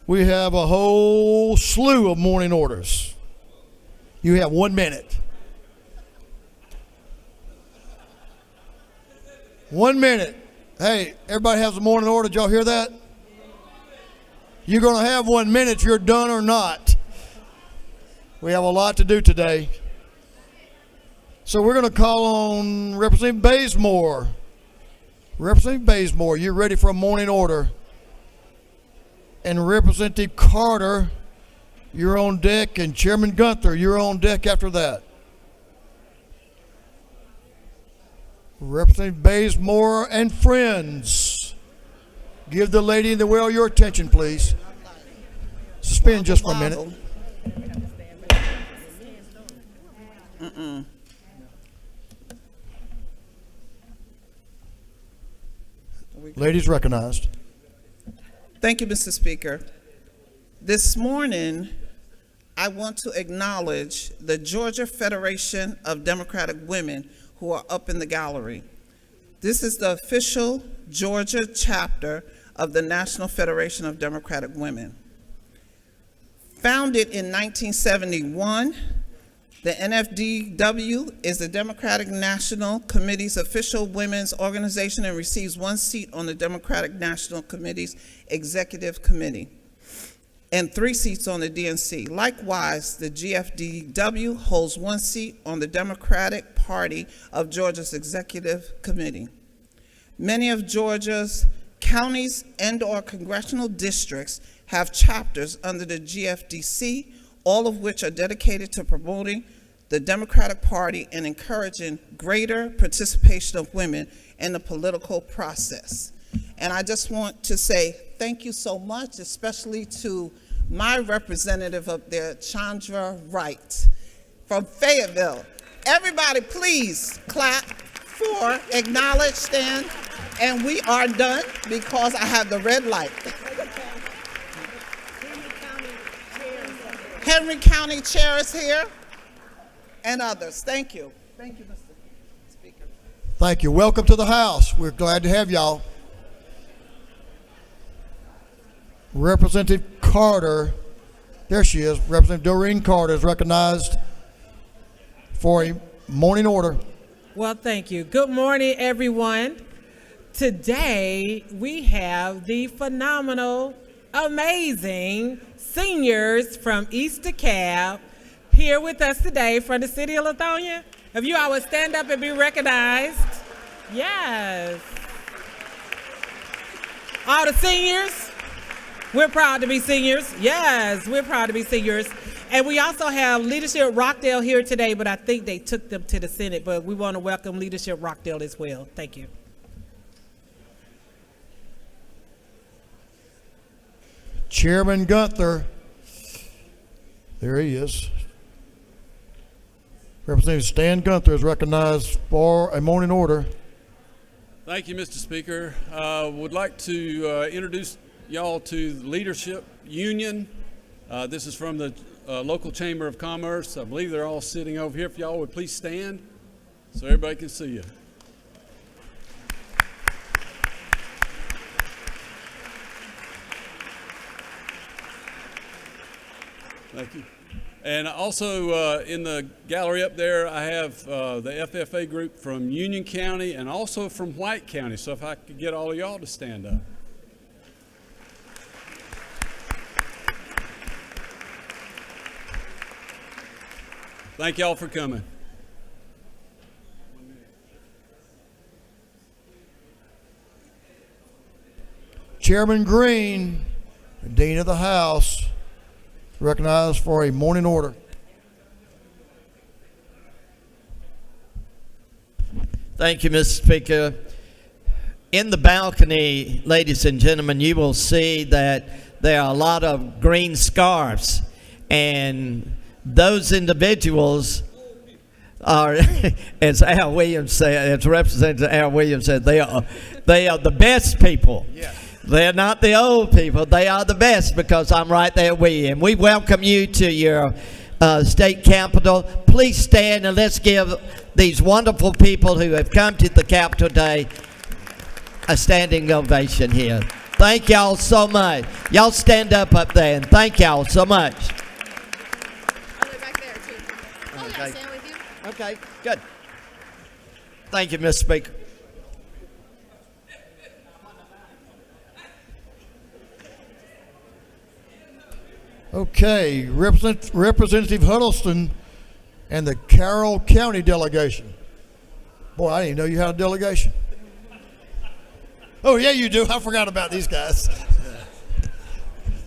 [SPEAKER 1] We have a whole slew of morning orders. You have 1 minute. 1 minute. Hey, everybody has a morning order. Did y'all hear that? You're going to have 1 minute if you're done or not. We have a lot to do today. So we're going to call on Representative Bazemore. Representative Bazemore, you're ready for a morning order. And Representative Carter, you're on deck. And Chairman Gunther, you're on deck after that. Representative Bazemore and friends, give the lady in the wheel your attention, please. Suspend just for a minute. Ladies recognized.
[SPEAKER 7] Thank you, Mr. Speaker. This morning, I want to acknowledge the Georgia Federation of Democratic Women who are up in the gallery. This is the official Georgia chapter of the National Federation of Democratic Women. Founded in 1971, the NFDW is the Democratic National Committee's official women's organization and receives 1 seat on the Democratic National Committee's Executive Committee and 3 seats on the DNC. Likewise, the GFDW holds 1 seat on the Democratic Party of Georgia's Executive Committee. Many of Georgia's counties and/or congressional districts have chapters under the GFDC, all of which are dedicated to promoting the Democratic Party and encouraging greater participation of women in the political process. And I just want to say thank you so much, especially to my representative up there, Chandra Wright from Fayetteville. Everybody please clap for, acknowledge, stand, and we are done because I have the red light. Henry County Chair is here, and others. Thank you. Thank you, Mr. Speaker.
[SPEAKER 1] Thank you. Welcome to the House. We're glad to have y'all. Representative Carter, there she is. Representative Doreen Carter is recognized for a morning order.
[SPEAKER 8] Well, thank you. Good morning, everyone. Today, we have the phenomenal, amazing seniors from East DeKalb here with us today from the city of Lithonia. If you all would stand up and be recognized. Yes. All the seniors, we're proud to be seniors. Yes, we're proud to be seniors. And we also have Leadership Rockdale here today, but I think they took them to the Senate, but we want to welcome Leadership Rockdale as well. Thank you.
[SPEAKER 1] Chairman Gunther, there he is. Representative Stan Gunther is recognized for a morning order.
[SPEAKER 9] Thank you, Mr. Speaker. Would like to introduce y'all to the Leadership Union. This is from the local Chamber of Commerce. I believe they're all sitting over here. If y'all would please stand so everybody can see you. Thank you. And also in the gallery up there, I have the FFA group from Union County and also from White County. So if I could get all of y'all to stand up. Thank y'all for coming.
[SPEAKER 1] Chairman Green, Dean of the House, recognized for a morning order.
[SPEAKER 10] Thank you, Mr. Speaker. In the balcony, ladies and gentlemen, you will see that there are a lot of green scarves, and those individuals are, as Al Williams said, as Representative Al Williams said, they are the best people. Yeah. They're not the old people. They are the best, because I'm right there with you. And we welcome you to your state capitol. Please stand and let's give these wonderful people who have come to the Capitol today a standing ovation here. Thank y'all so much. Y'all stand up there and thank y'all so much.
[SPEAKER 11] Back there too. Oh, yeah, I'll stand with you.
[SPEAKER 10] Okay, good. Thank you, Mr. Speaker.
[SPEAKER 1] Okay, Representative Huddleston and the Carroll County delegation. Boy, I didn't even know you had a delegation. Oh, yeah, you do. I forgot about these guys.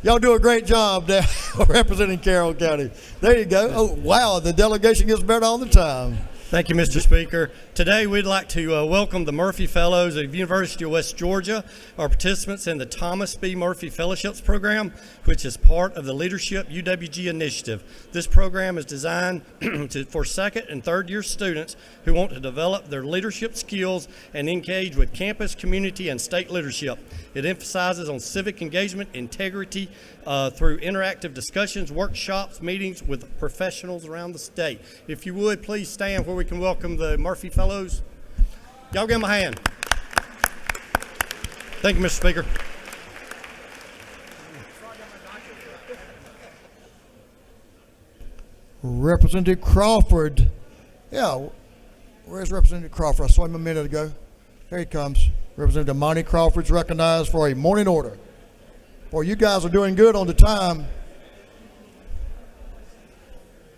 [SPEAKER 1] Y'all do a great job there representing Carroll County. There you go. Oh, wow, the delegation gets better all the time.
[SPEAKER 12] Thank you, Mr. Speaker. Today, we'd like to welcome the Murphy Fellows of the University of West Georgia, our participants in the Thomas B. Murphy Fellowships Program, which is part of the Leadership UWG initiative. This program is designed for second and third year students who want to develop their leadership skills and engage with campus, community, and state leadership. It emphasizes on civic engagement, integrity, through interactive discussions, workshops, meetings with professionals around the state. If you would, please stand where we can welcome the Murphy Fellows. Y'all give them a hand. Thank you, Mr. Speaker.
[SPEAKER 1] Representative Crawford. Yeah, where's Representative Crawford? I saw him a minute ago. There he comes. Representative Monty Crawford's recognized for a morning order. Boy, you guys are doing good on the time.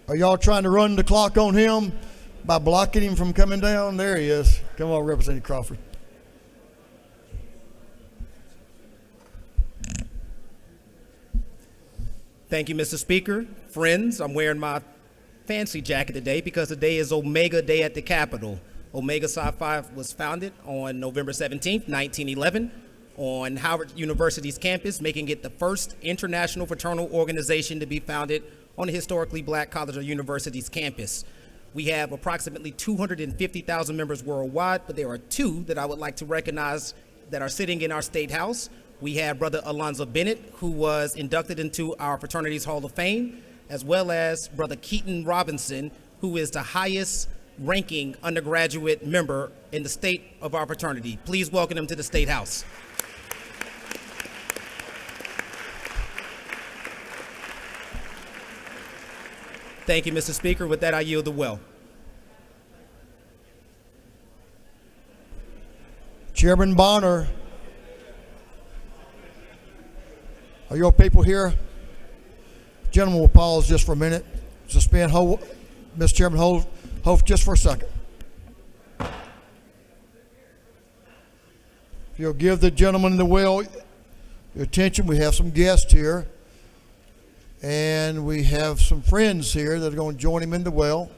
[SPEAKER 1] Are y'all trying to run the clock on him by blocking him from coming down? There he is. Come on, Representative Crawford.
[SPEAKER 13] Thank you, Mr. Speaker. Friends, I'm wearing my fancy jacket today because today is Omega Day at the Capitol. Omega Psi Phi was founded on November 17th, 1911 on Howard University's campus, making it the first international fraternal organization to be founded on a historically black college or university's campus. We have approximately 250,000 members worldwide, but there are two that I would like to recognize that are sitting in our State House. We have Brother Alonzo Bennett, who was inducted into our fraternity's Hall of Fame, as well as Brother Keaton Robinson, who is the highest ranking undergraduate member in the state of our fraternity. Please welcome him to the State House. Thank you, Mr. Speaker. With that, I yield the well.
[SPEAKER 1] Chairman Bonner, are your people here? Gentlemen, will pause just for a minute. Suspend, hold, Mr. Chairman, hold just for a second. If you'll give the gentleman in the well your attention, we have some guests here. And we have some friends here that are going to join him in the well.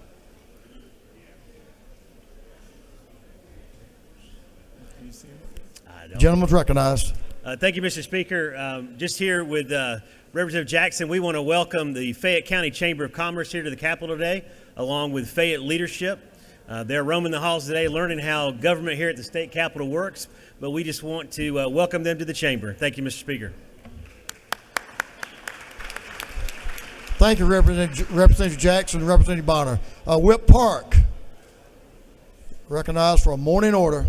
[SPEAKER 1] Gentleman's recognized.
[SPEAKER 14] Thank you, Mr. Speaker. Just here with Representative Jackson, we want to welcome the Fayette County Chamber of Commerce here to the Capitol today, along with Fayette leadership. They're roaming the halls today, learning how government here at the state capitol works, but we just want to welcome them to the chamber. Thank you, Mr. Speaker.
[SPEAKER 1] Thank you, Representative Jackson and Representative Bonner. Whip Park, recognized for a morning order.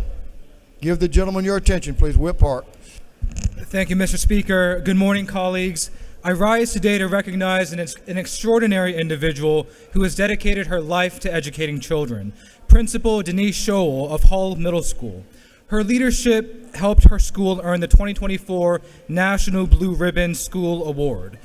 [SPEAKER 1] Give the gentleman your attention, please. Whip Park.
[SPEAKER 15] Thank you, Mr. Speaker. Good morning, colleagues. I rise today to recognize an extraordinary individual who has dedicated her life to educating children, Principal Denise Scholl of Hull Middle School. Her leadership helped her school earn the 2024 National Blue Ribbon School Award.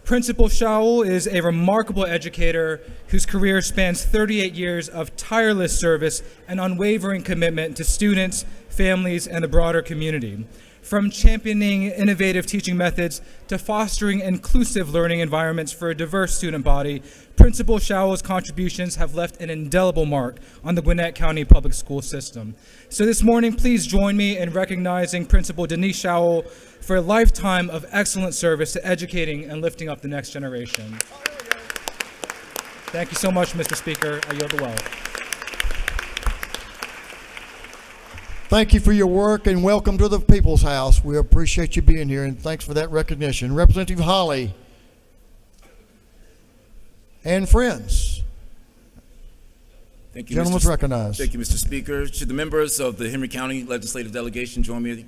[SPEAKER 15] Principal Scholl is a remarkable educator whose career spans 38 years of tireless service and unwavering commitment to students, families, and the broader community. From championing innovative teaching methods to fostering inclusive learning environments for a diverse student body, Principal Scholl's contributions have left an indelible mark on the Gwinnett County public school system. So this morning, please join me in recognizing Principal Denise Scholl for a lifetime of excellent service to educating and lifting up the next generation. Thank you so much, Mr. Speaker. I yield the well.
[SPEAKER 1] Thank you for your work and welcome to the People's House. We appreciate you being here and thanks for that recognition. Representative Holly and friends.
[SPEAKER 16] Thank you,
[SPEAKER 1] Gentleman's recognized.
[SPEAKER 16] Thank you, Mr. Speaker. Should the members of the Henry County Legislative Delegation join me?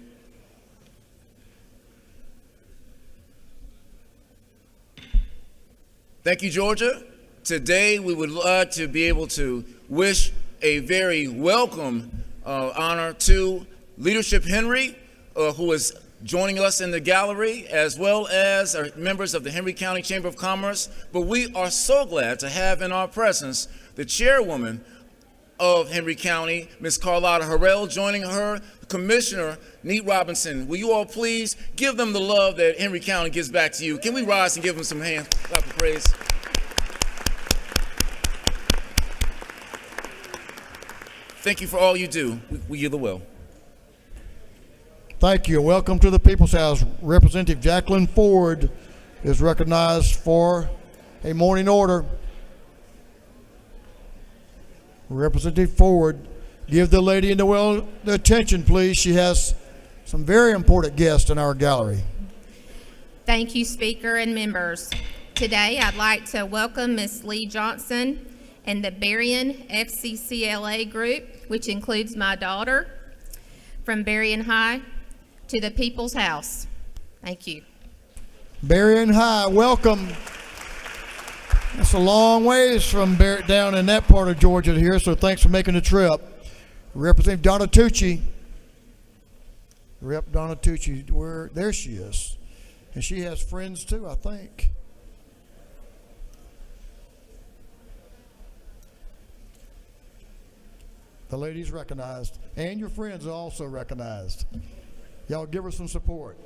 [SPEAKER 16] Thank you, Georgia. Today we would like to be able to wish a very welcome honor to Leadership Henry, who is joining us in the gallery, as well as our members of the Henry County Chamber of Commerce. But we are so glad to have in our presence the chairwoman of Henry County, Ms. Carlotta Harrell, joining her, Commissioner Neat Robinson. Will you all please give them the love that Henry County gives back to you? Can we rise and give them some hands, clap of praise? Thank you for all you do. We give the will.
[SPEAKER 1] Thank you. Welcome to the People's House. Representative Jacqueline Ford is recognized for a morning order. Representative Ford, give the lady in the well the attention, please. She has some very important guests in our gallery.
[SPEAKER 11] Thank you, Speaker and members. Today, I'd like to welcome Ms. Lee Johnson and the Berrien FCCLA group, which includes my daughter from Berrien High, to the People's House. Thank you.
[SPEAKER 1] Berrien High, welcome. That's a long ways from down in that part of Georgia to here, so thanks for making the trip. Representative Donna Tucci. Rep Donna Tucci, there she is. And she has friends too, I think. The lady's recognized, and your friends are also recognized. Y'all give her some support.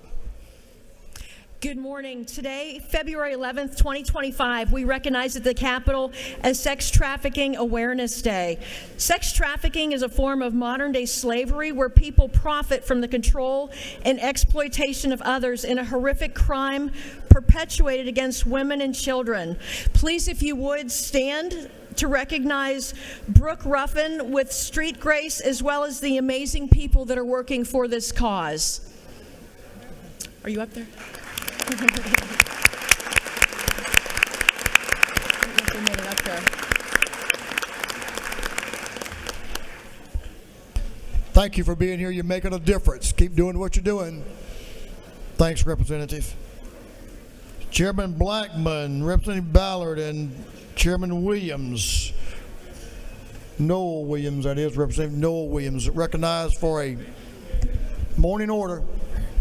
[SPEAKER 17] Good morning. Today, February 11th, 2025, we recognize at the Capitol as Sex Trafficking Awareness Day. Sex trafficking is a form of modern-day slavery where people profit from the control and exploitation of others in a horrific crime perpetuated against women and children. Please, if you would, stand to recognize Brooke Ruffin with Street Grace, as well as the amazing people that are working for this cause. Are you up there?
[SPEAKER 1] Thank you for being here. You're making a difference. Keep doing what you're doing. Thanks, Representative. Chairman Blackman, Representative Ballard, and Chairman Williams. Noel Williams, that is, Representative Noel Williams, recognized for a morning order.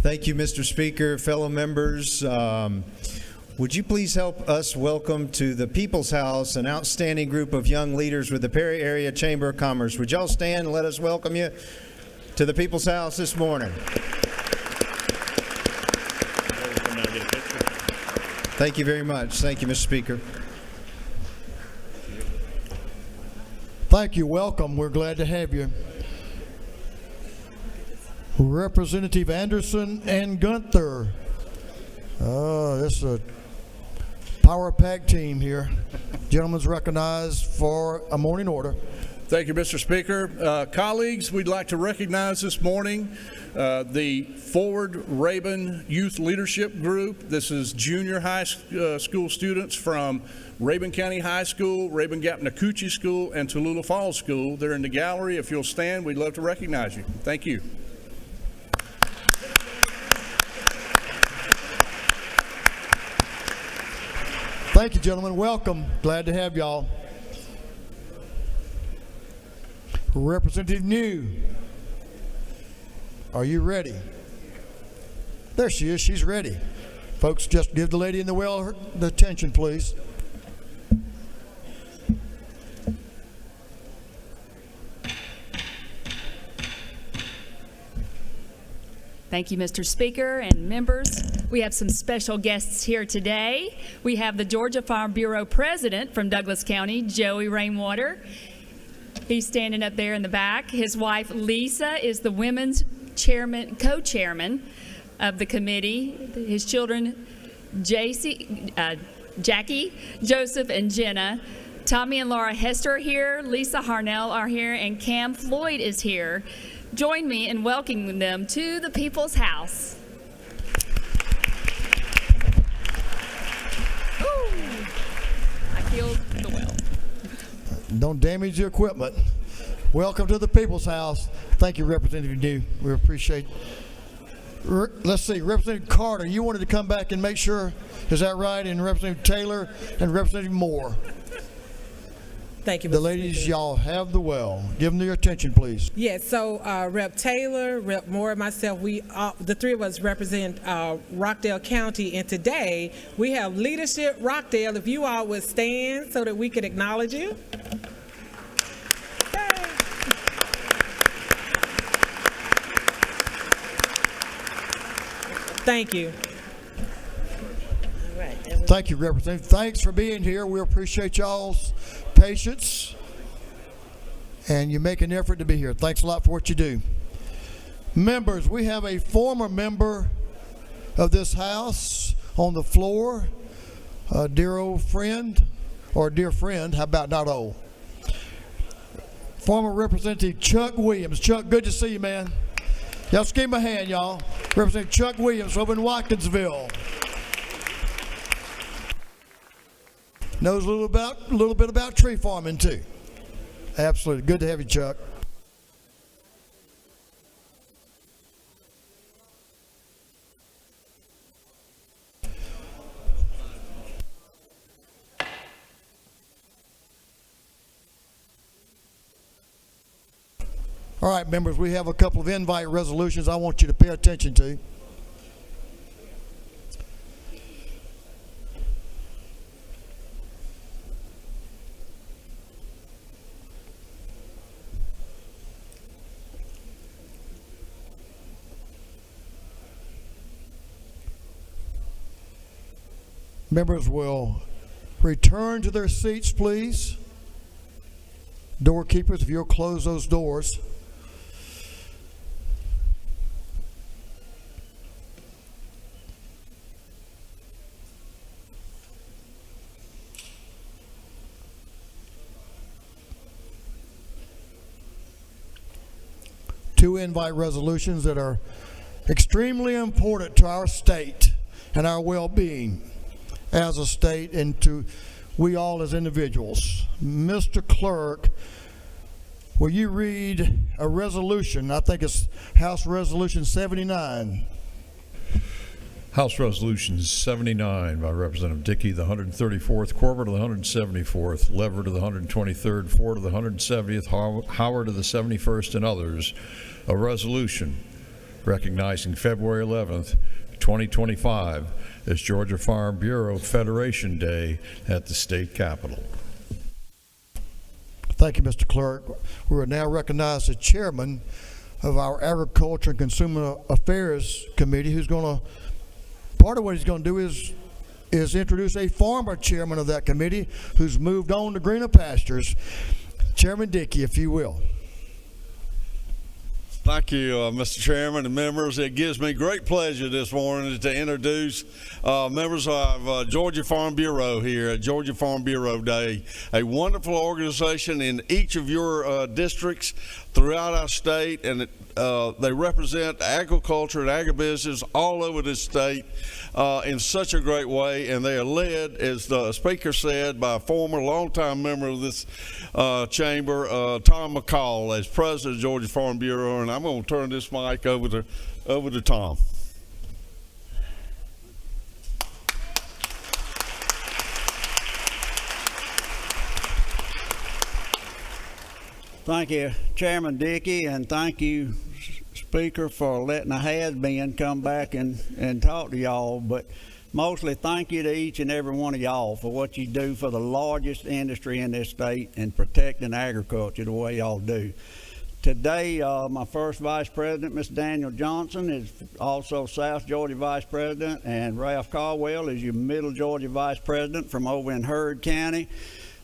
[SPEAKER 18] Thank you, Mr. Speaker. Fellow members, would you please help us welcome to the People's House an outstanding group of young leaders with the Perry Area Chamber of Commerce. Would y'all stand and let us welcome you to the People's House this morning? Thank you very much. Thank you, Mr. Speaker.
[SPEAKER 1] Thank you. Welcome. We're glad to have you. Representative Anderson and Gunther. This is a power pack team here. Gentlemen's recognized for a morning order.
[SPEAKER 19] Thank you, Mr. Speaker. Colleagues, we'd like to recognize this morning the Forward Rabun Youth Leadership Group. This is junior high school students from Rabun County High School, Rabun Gap Nakuchi School, and Tallulah Falls School. They're in the gallery. If you'll stand, we'd love to recognize you. Thank you.
[SPEAKER 1] Thank you, gentlemen. Welcome. Glad to have y'all. Representative New, are you ready? There she is. She's ready. Folks, just give the lady in the well the attention, please.
[SPEAKER 20] Thank you, Mr. Speaker and members. We have some special guests here today. We have the Georgia Farm Bureau President from Douglas County, Joey Rainwater. He's standing up there in the back. His wife, Lisa, is the women's co-chairman of the committee. His children, Jackie, Joseph, and Jenna. Tommy and Laura Hester are here. Lisa Harnell are here, and Cam Floyd is here. Join me in welcoming them to the People's House. Ooh, I feel the well.
[SPEAKER 1] Don't damage the equipment. Welcome to the People's House. Thank you, Representative New. We appreciate it. Let's see, Representative Carter, you wanted to come back and make sure, is that right? And Representative Taylor and Representative Moore.
[SPEAKER 8] Thank you, Mr.
[SPEAKER 1] The ladies,
[SPEAKER 8] Speaker.
[SPEAKER 1] y'all have the well. Give them your attention, please.
[SPEAKER 8] Yes, so Rep. Taylor, Rep. Moore, and myself, the three of us represent Rockdale County, and today we have Leadership Rockdale. If you all would stand so that we could acknowledge you. Thank you.
[SPEAKER 17] All right.
[SPEAKER 1] Thank you, Representative. Thanks for being here. We appreciate y'all's patience, and you make an effort to be here. Thanks a lot for what you do. Members, we have a former member of this House on the floor, a dear old friend, or dear friend, how about not old? Former Representative Chuck Williams. Chuck, good to see you, man. Y'all just give him a hand, y'all. Representative Chuck Williams over in Watkinsville. Knows a little bit about tree farming too. Absolutely. Good to have you, Chuck. All right, members, we have a couple of invite resolutions I want you to pay attention to. Members will return to their seats, please. Doorkeepers, if you'll close those doors. Two invite resolutions that are extremely important to our state and our well-being as a state and to we all as individuals. Mr. Clerk, will you read a resolution? I think it's House Resolution 79.
[SPEAKER 5] House Resolution 79 by Representative Dickey, the 134th, Corbett to the 174th, Lever to the 123rd, Ford to the 170th, Howard to the 71st, and others. A resolution recognizing February 11th, 2025 as Georgia Farm Bureau Federation Day at the state capitol.
[SPEAKER 1] Thank you, Mr. Clerk. We will now recognize the chairman of our Agriculture and Consumer Affairs Committee, who's going to, part of what he's going to do is introduce a former chairman of that committee who's moved on to greener pastures. Chairman Dickey, if you will.
[SPEAKER 21] Thank you, Mr. Chairman and members. It gives me great pleasure this morning to introduce members of Georgia Farm Bureau here at Georgia Farm Bureau Day, a wonderful organization in each of your districts throughout our state, and they represent agriculture and agribusiness all over this state in such a great way, and they are led, as the speaker said, by a former longtime member of this chamber, Tom McCall, as president of Georgia Farm Bureau, and I'm going to turn this mic over to Tom.
[SPEAKER 22] Thank you, Chairman Dickey, and thank you, Speaker, for letting a has-been come back and talk to y'all. But mostly thank you to each and every one of y'all for what you do for the largest industry in this state and protecting agriculture the way y'all do. Today, my first Vice President, Mr. Daniel Johnson, is also South Georgia Vice President, and Ralph Caldwell is your Middle Georgia Vice President from over in Heard County.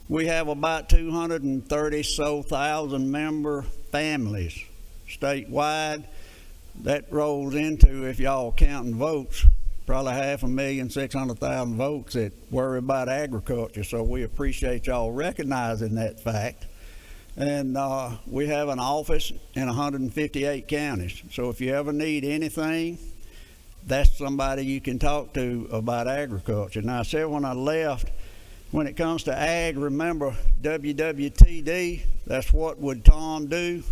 [SPEAKER 22] We have about 230,000 member families statewide. That rolls into, if y'all counting votes, probably 5,600,000 votes that worry about agriculture. So we appreciate y'all recognizing that fact. And we have an office in 158 counties. So if you ever need anything, that's somebody you can talk to about agriculture. Now, I said when I left, when it comes to ag, remember WWTD, that's what would Tom do?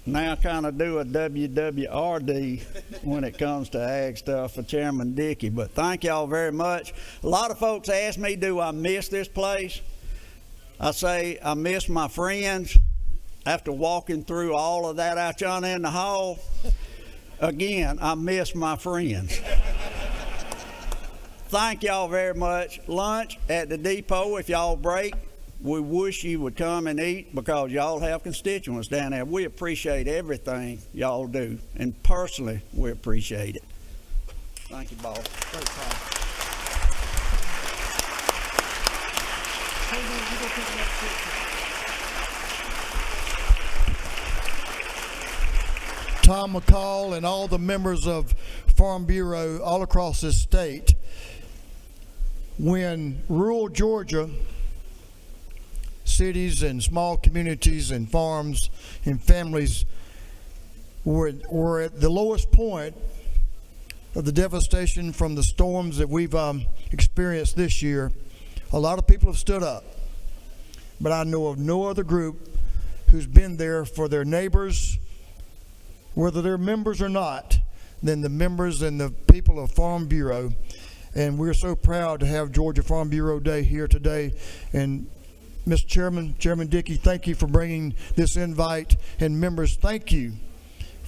[SPEAKER 22] Now kind of do a WWRD when it comes to ag stuff for Chairman Dickey. But thank y'all very much. A lot of folks ask me, do I miss this place? I say I miss my friends. After walking through all of that out yonder in the hall, again, I miss my friends. Thank y'all very much. Lunch at the depot, if y'all break, we wish you would come and eat because y'all have constituents down there. We appreciate everything y'all do, and personally, we appreciate it. Thank you, boss. Great
[SPEAKER 1] Tom McCall and all the members of Farm Bureau all across this state. When rural Georgia, cities and small communities and farms and families were at the lowest point of the devastation from the storms that we've experienced this year, a lot of people have stood up. But I know of no other group who's been there for their neighbors, whether they're members or not, than the members and the people of Farm Bureau. And we're so proud to have Georgia Farm Bureau Day here today. And Mr. Chairman, Chairman Dickey, thank you for bringing this invite. And members, thank you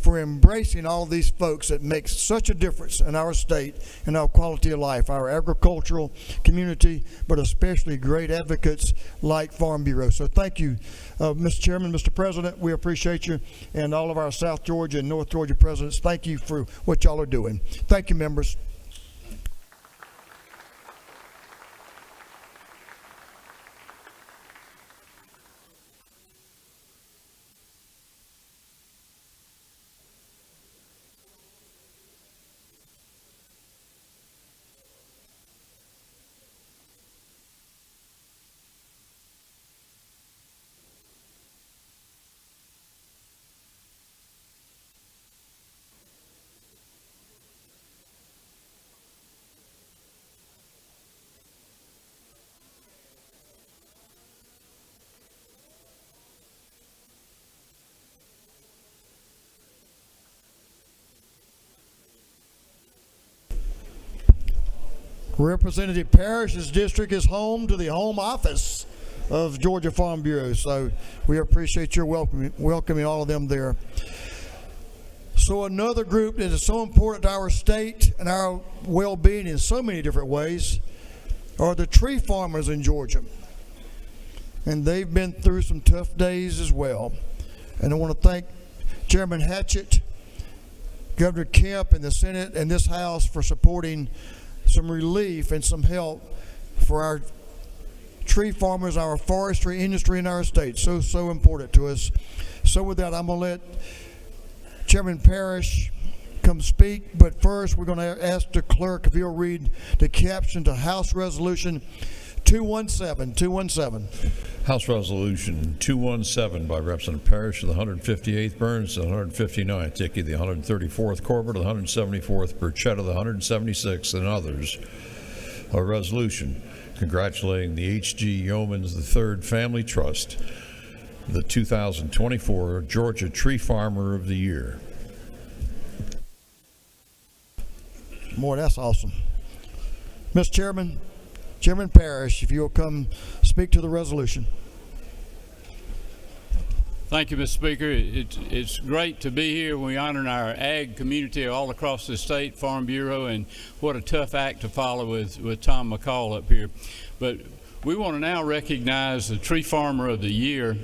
[SPEAKER 1] for embracing all these folks that make such a difference in our state and our quality of life, our agricultural community, but especially great advocates like Farm Bureau. So thank you, Mr. Chairman, Mr. President. We appreciate you, and all of our South Georgia and North Georgia presidents. Thank you for what y'all are doing. Thank you, members. Representative Parrish's district is home to the home office of Georgia Farm Bureau, so we appreciate your welcoming all of them there. So another group that is so important to our state and our well-being in so many different ways are the tree farmers in Georgia. And they've been through some tough days as well. And I want to thank Chairman Hatchett, Governor Kemp, and the Senate and this House for supporting some relief and some help for our tree farmers, our forestry industry in our state. So important to us. So with that, I'm going to let Chairman Parrish come speak, but first we're going to ask the clerk if he'll read the caption to House Resolution 217.
[SPEAKER 5] House Resolution 217 by Representative Parrish of the 158th Burns, the 159th Dickey, the 134th Corbett, the 174th Burchetta, the 176th, and others. A resolution congratulating the H.G. Yeomans III Family Trust, the 2024 Georgia Tree Farmer of the Year.
[SPEAKER 1] Boy, that's awesome. Mr. Chairman, Chairman Parrish, if you'll come speak to the resolution.
[SPEAKER 9] Thank you, Mr. Speaker. It's great to be here. We honor our ag community all across the state, Farm Bureau, and what a tough act to follow with Tom McCall up here. But we want to now recognize the Tree Farmer of the Year.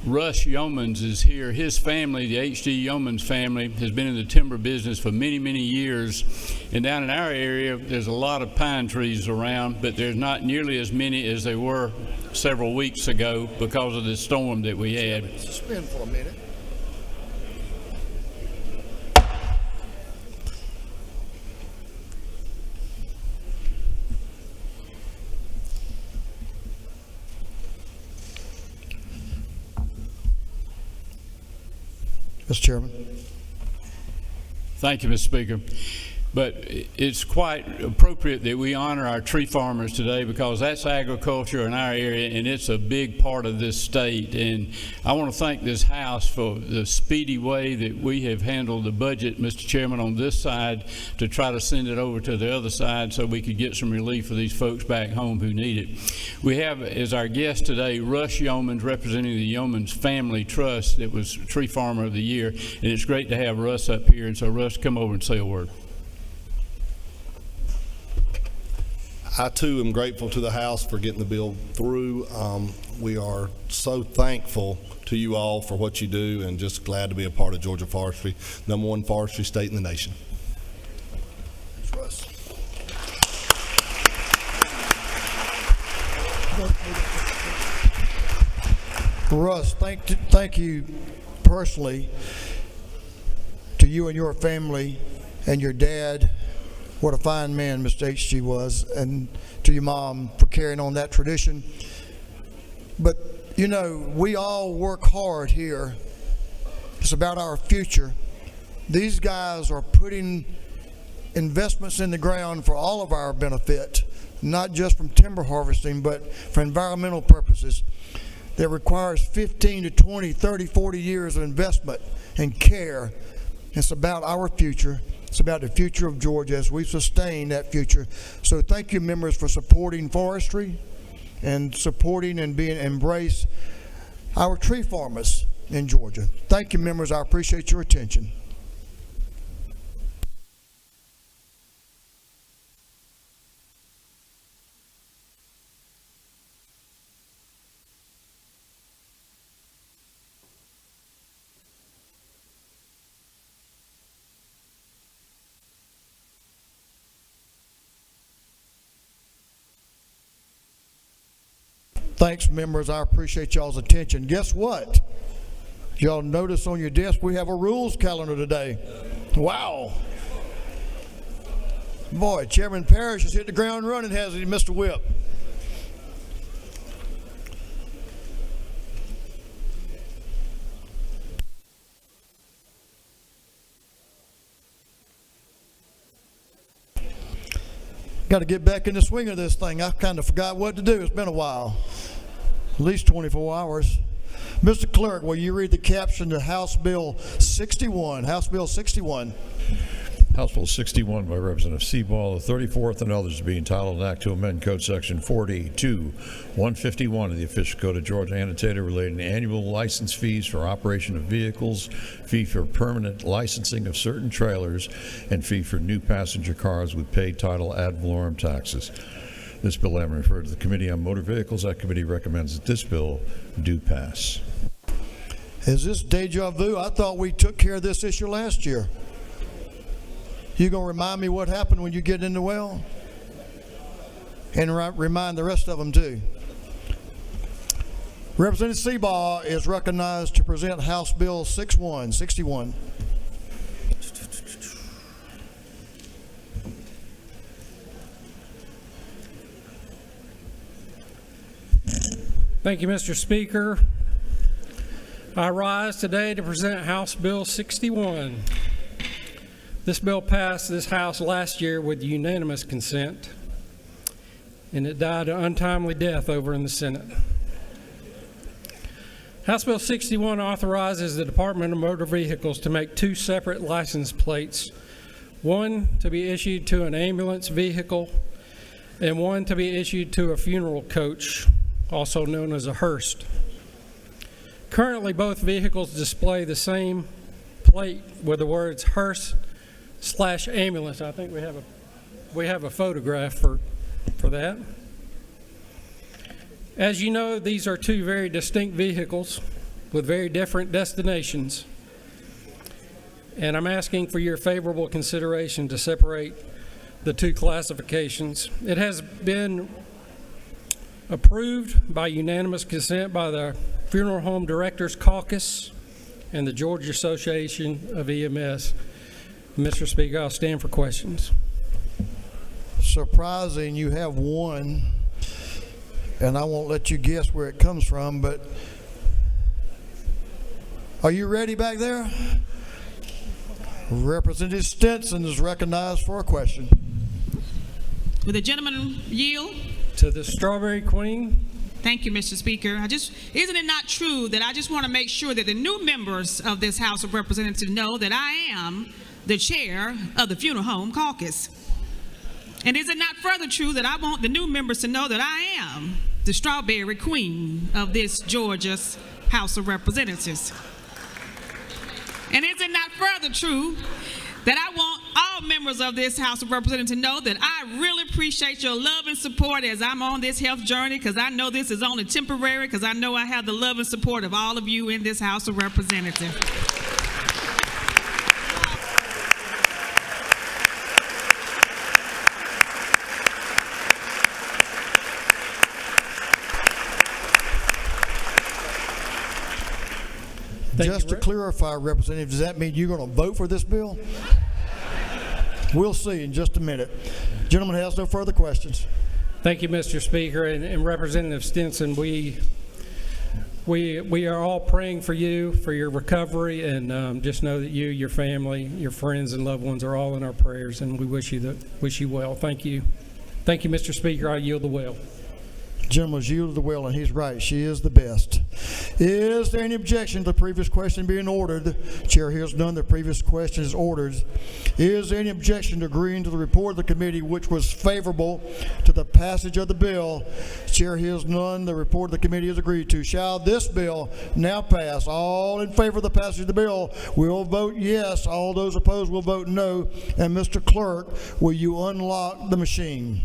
[SPEAKER 9] Russ Yeomans is here. His family, the H.D. Yeomans family, has been in the timber business for many, many years. And down in our area, there's a lot of pine trees around, but there's not nearly as many as there were several weeks ago because of the storm that we had.
[SPEAKER 1] Suspend for a minute. Mr. Chairman.
[SPEAKER 9] Thank you, Mr. Speaker. But it's quite appropriate that we honor our tree farmers today because that's agriculture in our area and it's a big part of this state. And I want to thank this House for the speedy way that we have handled the budget, Mr. Chairman, on this side to try to send it over to the other side so we could get some relief for these folks back home who need it. We have as our guest today Russ Yeomans, representing the Yeomans Family Trust that was Tree Farmer of the Year. And it's great to have Russ up here. And so Russ, come over and say a word.
[SPEAKER 2] I too am grateful to the House for getting the bill through. We are so thankful to you all for what you do and just glad to be a part of Georgia Forestry, #1 forestry state in the nation.
[SPEAKER 1] Russ. Russ, thank you personally to you and your family and your dad. What a fine man Mr. H.G. was, and to your mom for carrying on that tradition. But, you know, we all work hard here. It's about our future. These guys are putting investments in the ground for all of our benefit, not just from timber harvesting, but for environmental purposes. That requires 15 to 20, 30, 40 years of investment and care. It's about our future. It's about the future of Georgia as we sustain that future. So thank you, members, for supporting forestry and supporting and being embrace our tree farmers in Georgia. Thank you, members. I appreciate your attention. Thanks, members. I appreciate y'all's attention. Guess what? Y'all notice on your desk we have a rules calendar today. Wow. Boy, Chairman Parrish has hit the ground running, hasn't he, Mr. Whip? Got to get back in the swing of this thing. I kind of forgot what to do. It's been a while. At least 24 hours. Mr. Clerk, will you read the caption to House Bill 61? House Bill 61.
[SPEAKER 5] House Bill 61 by Representative Seaball, the 34th and others being entitled an act to amend Code Section 42-151 of the Official Code of Georgia annotated relating to annual license fees for operation of vehicles, fee for permanent licensing of certain trailers, and fee for new passenger cars with paid title ad valorem taxes. This bill having referred to the Committee on Motor Vehicles, that committee recommends that this bill do pass.
[SPEAKER 1] Is this deja vu? I thought we took care of this issue last year. You gonna remind me what happened when you get in the well? And remind the rest of them too. Representative Seabaugh is recognized to present House Bill 61.
[SPEAKER 3] Thank you, Mr. Speaker. I rise today to present House Bill 61. This bill passed this House last year with unanimous consent, and it died an untimely death over in the Senate. House Bill 61 authorizes the Department of Motor Vehicles to make two separate license plates, one to be issued to an ambulance vehicle and one to be issued to a funeral coach, also known as a hearse. Currently, both vehicles display the same plate with the words hearse/ambulance. I think we have a photograph for that. As you know, these are two very distinct vehicles with very different destinations, and I'm asking for your favorable consideration to separate the two classifications. It has been approved by unanimous consent by the Funeral Home Directors Caucus and the Georgia Association of EMS. Mr. Speaker, I'll stand for questions.
[SPEAKER 1] Surprising you have one, and I won't let you guess where it comes from, but are you ready back there? Representative Stinson is recognized for a question.
[SPEAKER 4] Will the gentleman yield?
[SPEAKER 3] To the Strawberry Queen.
[SPEAKER 4] Thank you, Mr. Speaker. Isn't it not true that I just want to make sure that the new members of this House of Representatives know that I am the chair of the Funeral Home Caucus? And is it not further true that I want the new members to know that I am the Strawberry Queen of this Georgia's House of Representatives? And is it not further true that I want all members of this House of Representatives to know that I really appreciate your love and support as I'm on this health journey, because I know this is only temporary, because I know I have the love and support of all of you in this House of Representatives.
[SPEAKER 1] Just to clarify, Representative, does that mean you're going to vote for this bill? We'll see in just a minute. Gentleman has no further questions.
[SPEAKER 3] Thank you, Mr. Speaker. And Representative Stinson, we are all praying for you, for your recovery, and just know that you, your family, your friends, and loved ones are all in our prayers, and we wish you well. Thank you. Thank you, Mr. Speaker. I yield the will.
[SPEAKER 1] Gentleman's yielded the will, and he's right. She is the best. Is there any objection to the previous question being ordered? Chair hears none. The previous question is ordered. Is there any objection to agreeing to the report of the committee which was favorable to the passage of the bill? Chair hears none. The report of the committee is agreed to. Shall this bill now pass? All in favor of the passage of the bill will vote yes. All those opposed will vote no. And Mr. Clerk, will you unlock the machine?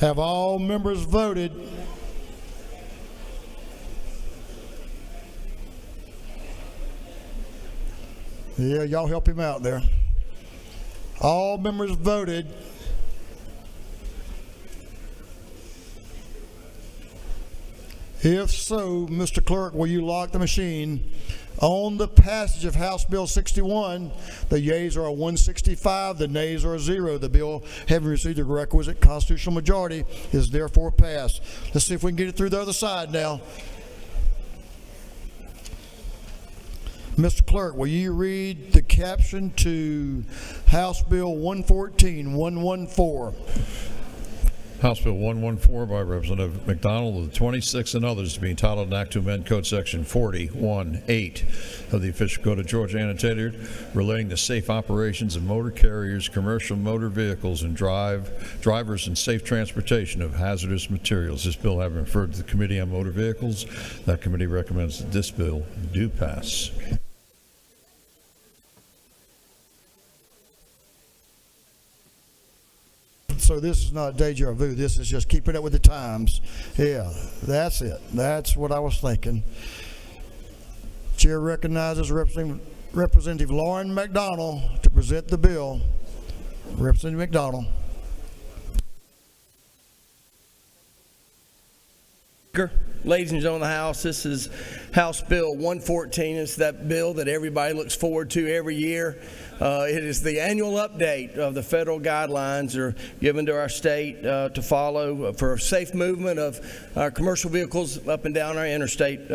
[SPEAKER 1] Have all members voted? Yeah, y'all help him out there. All members voted. If so, Mr. Clerk, will you lock the machine? On the passage of House Bill 61, the yeas are 165, the nays are 0. The bill, having received the requisite constitutional majority, is therefore passed. Let's see if we can get it through the other side now. Mr. Clerk, will you read the caption to House Bill 114-114?
[SPEAKER 5] House Bill 114 by Representative McDonald of the 26th and others to be entitled an act to amend Code Section 40(1)(8) of the Official Code of Georgia annotated relating to safe operations of motor carriers, commercial motor vehicles, and drivers and safe transportation of hazardous materials. This bill having referred to the Committee on Motor Vehicles, that committee recommends that this bill do pass.
[SPEAKER 1] So this is not deja vu. This is just keeping up with the times. Yeah, that's it. That's what I was thinking. Chair recognizes Representative Lauren McDonald to present the bill. Representative McDonald.
[SPEAKER 6] Ladies and gentlemen of the House, this is House Bill 114. It's that bill that everybody looks forward to every year. It is the annual update of the federal guidelines that are given to our state to follow for safe movement of our commercial vehicles up and down our interstate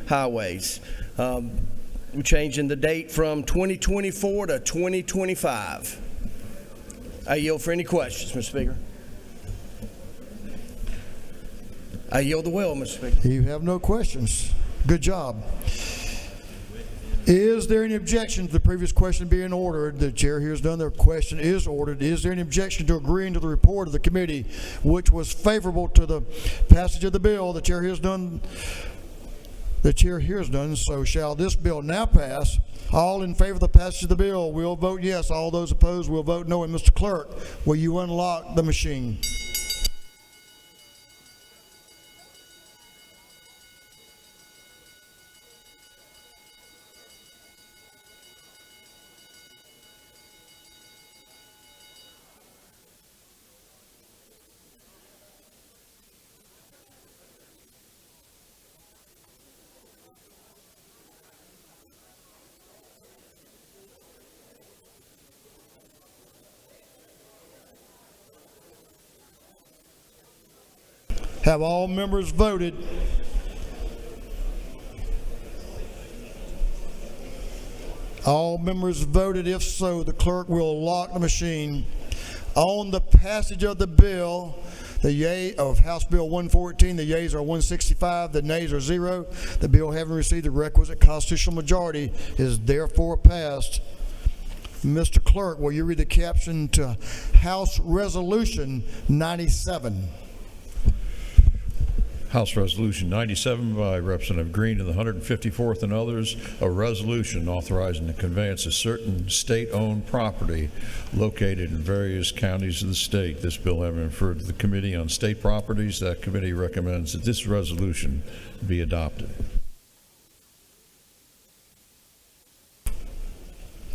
[SPEAKER 6] highways. We're changing the date from 2024 to 2025. I yield for any questions, Mr. Speaker. I yield the will, Mr. Speaker.
[SPEAKER 1] You have no questions. Good job. Is there any objection to the previous question being ordered? The chair here has done. The question is ordered. Is there any objection to agreeing to the report of the committee, which was favorable to the passage of the bill? The chair here has done. The chair here has done. So shall this bill now pass? All in favor of the passage of the bill will vote yes. All those opposed will vote no. And Mr. Clerk, will you unlock the machine? Have all members voted? All members voted. If so, the clerk will lock the machine. On the passage of the bill, the yea of House Bill 114, the yeas are 165, the nays are 0. The bill, having received the requisite constitutional majority, is therefore passed. Mr. Clerk, will you read the caption to House Resolution 97?
[SPEAKER 5] House Resolution 97 by Representative Green of the 154th and others, a resolution authorizing the conveyance of certain state-owned property located in various counties of the state. This bill having referred to the Committee on State Properties, that committee recommends that this resolution be adopted.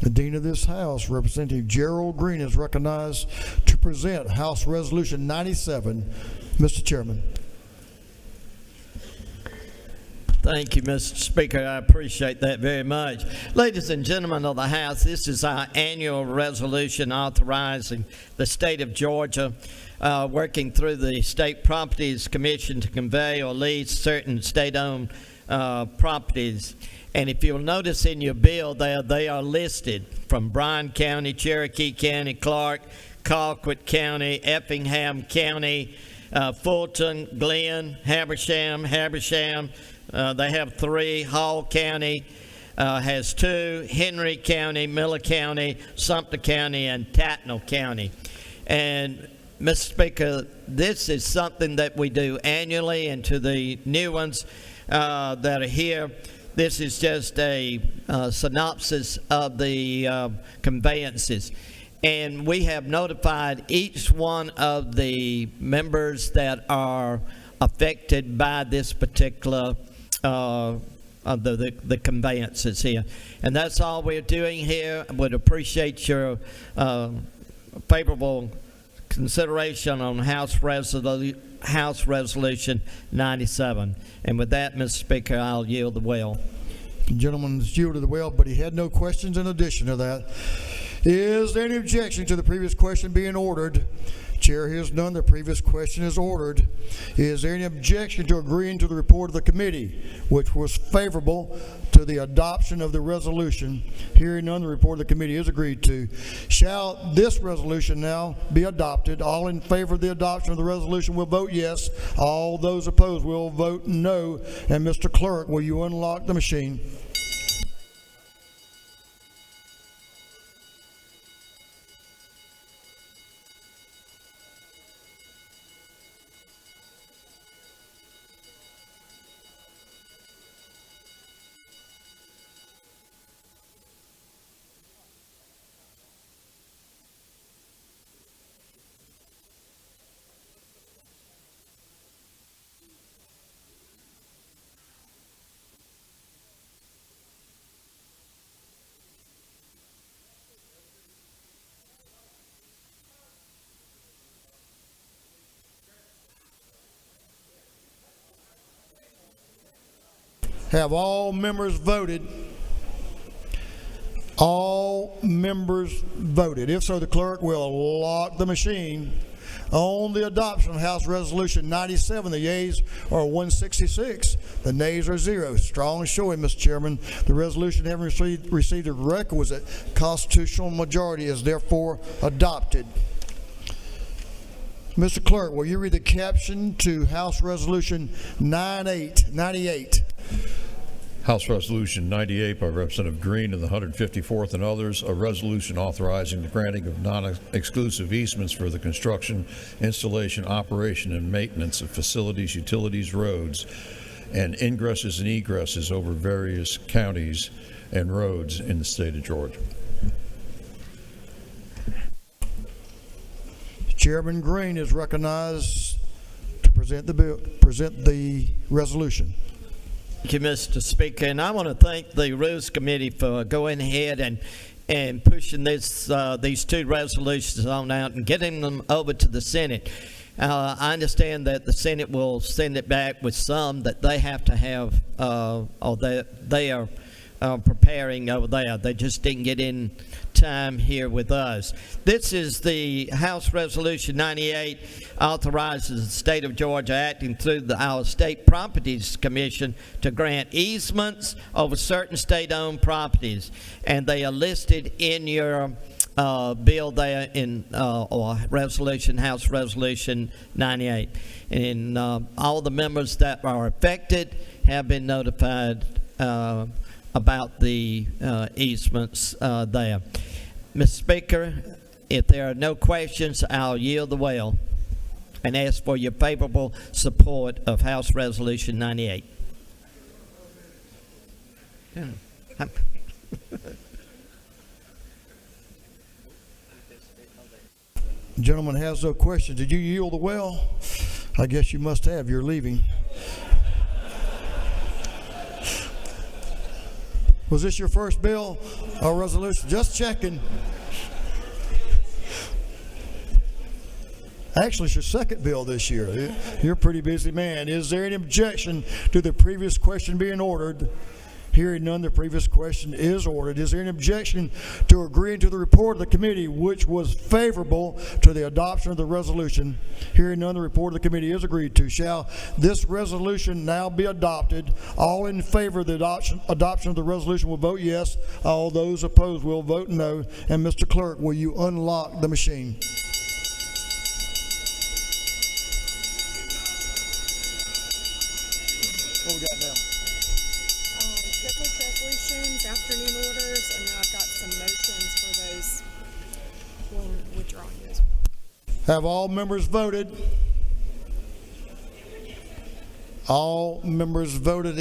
[SPEAKER 1] The Dean of this House, Representative Gerald Green, is recognized to present House Resolution 97. Mr. Chairman.
[SPEAKER 10] Thank you, Mr. Speaker. I appreciate that very much. Ladies and gentlemen of the House, this is our annual resolution authorizing the state of Georgia working through the State Properties Commission to convey or lease certain state-owned properties. And if you'll notice in your bill there, they are listed from Bryan County, Cherokee County, Clark, Colquitt County, Effingham County, Fulton, Glenn, Habersham. They have 3. Hall County has 2. Henry County, Miller County, Sumter County, and Tattnall County. And Mr. Speaker, this is something that we do annually, and to the new ones that are here, this is just a synopsis of the conveyances. And we have notified each one of the members that are affected by this particular the conveyances here. And that's all we're doing here. I would appreciate your favorable consideration on House Resolution 97. And with that, Mr. Speaker, I'll yield the will.
[SPEAKER 1] The gentleman's yielded the well, but he had no questions in addition to that. Is there any objection to the previous question being ordered? Chair hears none. The previous question is ordered. Is there any objection to agreeing to the report of the committee, which was favorable to the adoption of the resolution? Hearing none, the report of the committee is agreed to. Shall this resolution now be adopted? All in favor of the adoption of the resolution will vote yes. All those opposed will vote no. And Mr. Clerk, will you unlock the machine? Have all members voted? All members voted. If so, the clerk will lock the machine. On the adoption of House Resolution 97, the yeas are 166. The nays are 0. Strong showing, Mr. Chairman. The resolution having received a requisite constitutional majority is therefore adopted. Mr. Clerk, will you read the caption to House Resolution 98?
[SPEAKER 5] House Resolution 98 by Representative Green of the 154th and others, a resolution authorizing the granting of non-exclusive easements for the construction, installation, operation, and maintenance of facilities, utilities, roads, and ingresses and egresses over various counties and roads in the state of Georgia.
[SPEAKER 1] Chairman Green is recognized to present the resolution.
[SPEAKER 10] Thank you, Mr. Speaker, and I want to thank the Rules Committee for going ahead and pushing these two resolutions on out and getting them over to the Senate. I understand that the Senate will send it back with some that they have to have, or that they are preparing over there. They just didn't get in time here with us. This is the House Resolution 98, authorizes the state of Georgia acting through our State Properties Commission to grant easements over certain state-owned properties, and they are listed in your bill there in or resolution, House Resolution 98. And all the members that are affected have been notified about the easements there. Mr. Speaker, if there are no questions, I'll yield the well and ask for your favorable support of House Resolution 98.
[SPEAKER 1] Gentleman has no questions. Did you yield the well? I guess you must have. You're leaving. Was this your first bill or resolution? Just checking. Actually, it's your second bill this year. You're a pretty busy man. Is there any objection to the previous question being ordered? Hearing none, the previous question is ordered. Is there any objection to agreeing to the report of the committee, which was favorable to the adoption of the resolution? Hearing none, the report of the committee is agreed to. Shall this resolution now be adopted? All in favor of the adoption of the resolution will vote yes. All those opposed will vote no. And Mr. Clerk, will you unlock the machine? What we got now?
[SPEAKER 7] Resolutions, afternoon orders, and then I've got some motions for those. We'll withdraw those.
[SPEAKER 1] Have all members voted? All members voted.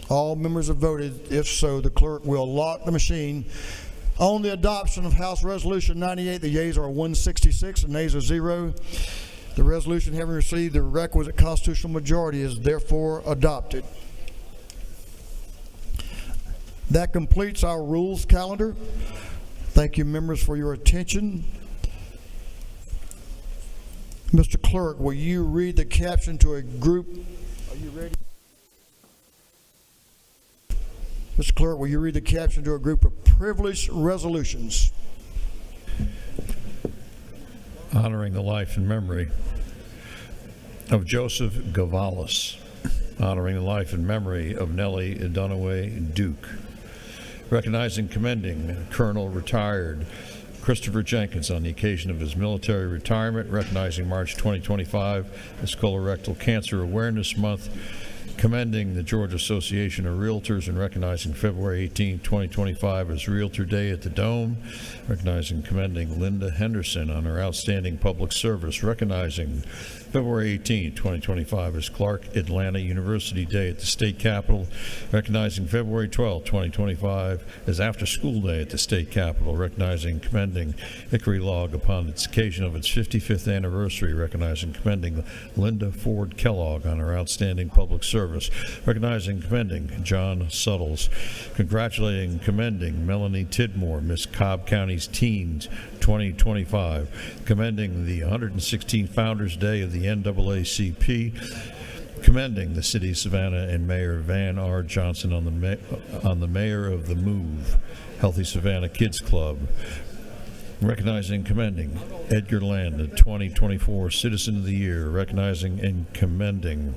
[SPEAKER 1] All members have voted. If so, the clerk will lock the machine. On the adoption of House Resolution 98, the yeas are 166 and nays are 0. The resolution, having received the requisite constitutional majority, is therefore adopted. That completes our rules calendar. Thank you, members, for your attention. Mr. Clerk, will you read the caption to a group? Are you ready? Mr. Clerk, will you read the caption to a group of privileged resolutions?
[SPEAKER 5] Honoring the life and memory of Joseph Gavalis. Honoring the life and memory of Nellie Dunaway Duke. Recognizing and commending Colonel Retired Christopher Jenkins on the occasion of his military retirement. Recognizing March 2025 as Colorectal Cancer Awareness Month. Commending the Georgia Association of Realtors and recognizing February 18, 2025 as Realtor Day at the Dome. Recognizing and commending Linda Henderson on her outstanding public service. Recognizing February 18, 2025 as Clark Atlanta University Day at the State Capitol. Recognizing February 12, 2025 as After School Day at the State Capitol. Recognizing and commending Hickory Log upon its occasion of its 55th anniversary. Recognizing and commending Linda Ford Kellogg on her outstanding public service. Recognizing and commending John Suttles. Congratulating and commending Melanie Tidmore, Miss Cobb County's Teens 2025. Commending the 116th Founders Day of the NAACP. Commending the City of Savannah and Mayor Van R. Johnson on the Mayor of the Move Healthy Savannah Kids Club. Recognizing and commending Edgar Land, the 2024 Citizen of the Year. Recognizing and commending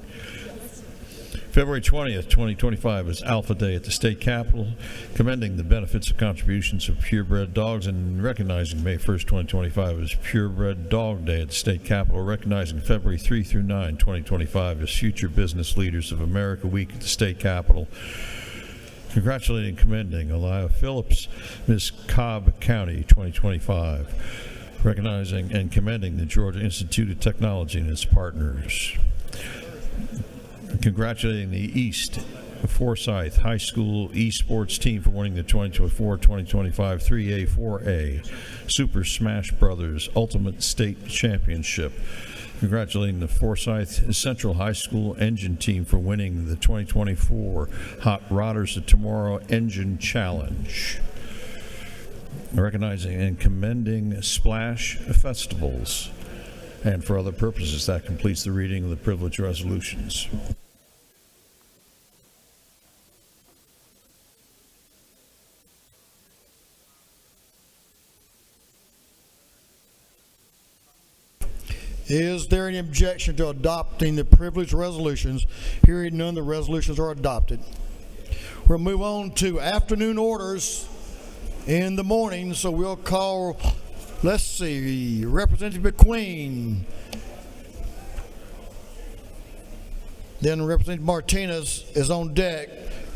[SPEAKER 5] February 20th, 2025 is Alpha Day at the State Capitol, commending the benefits and contributions of purebred dogs, and recognizing May 1st, 2025 as Purebred Dog Day at the State Capitol, recognizing February 3 through 9, 2025 as Future Business Leaders of America Week at the State Capitol. Congratulating and commending Elia Phillips, Miss Cobb County 2025, recognizing and commending the Georgia Institute of Technology and its partners. Congratulating the East Forsyth High School esports team for winning the 2024-2025 3A, 4A Super Smash Brothers Ultimate State Championship. Congratulating the Forsyth Central High School engine team for winning the 2024 Hot Rodders of Tomorrow Engine Challenge. Recognizing and commending Splash Festivals. And for other purposes, that completes the reading of the privilege resolutions.
[SPEAKER 1] Is there any objection to adopting the privilege resolutions? Hearing none, the resolutions are adopted. We'll move on to afternoon orders in the morning, so we'll call, let's see, Representative McQueen. Then Representative Martinez is on deck.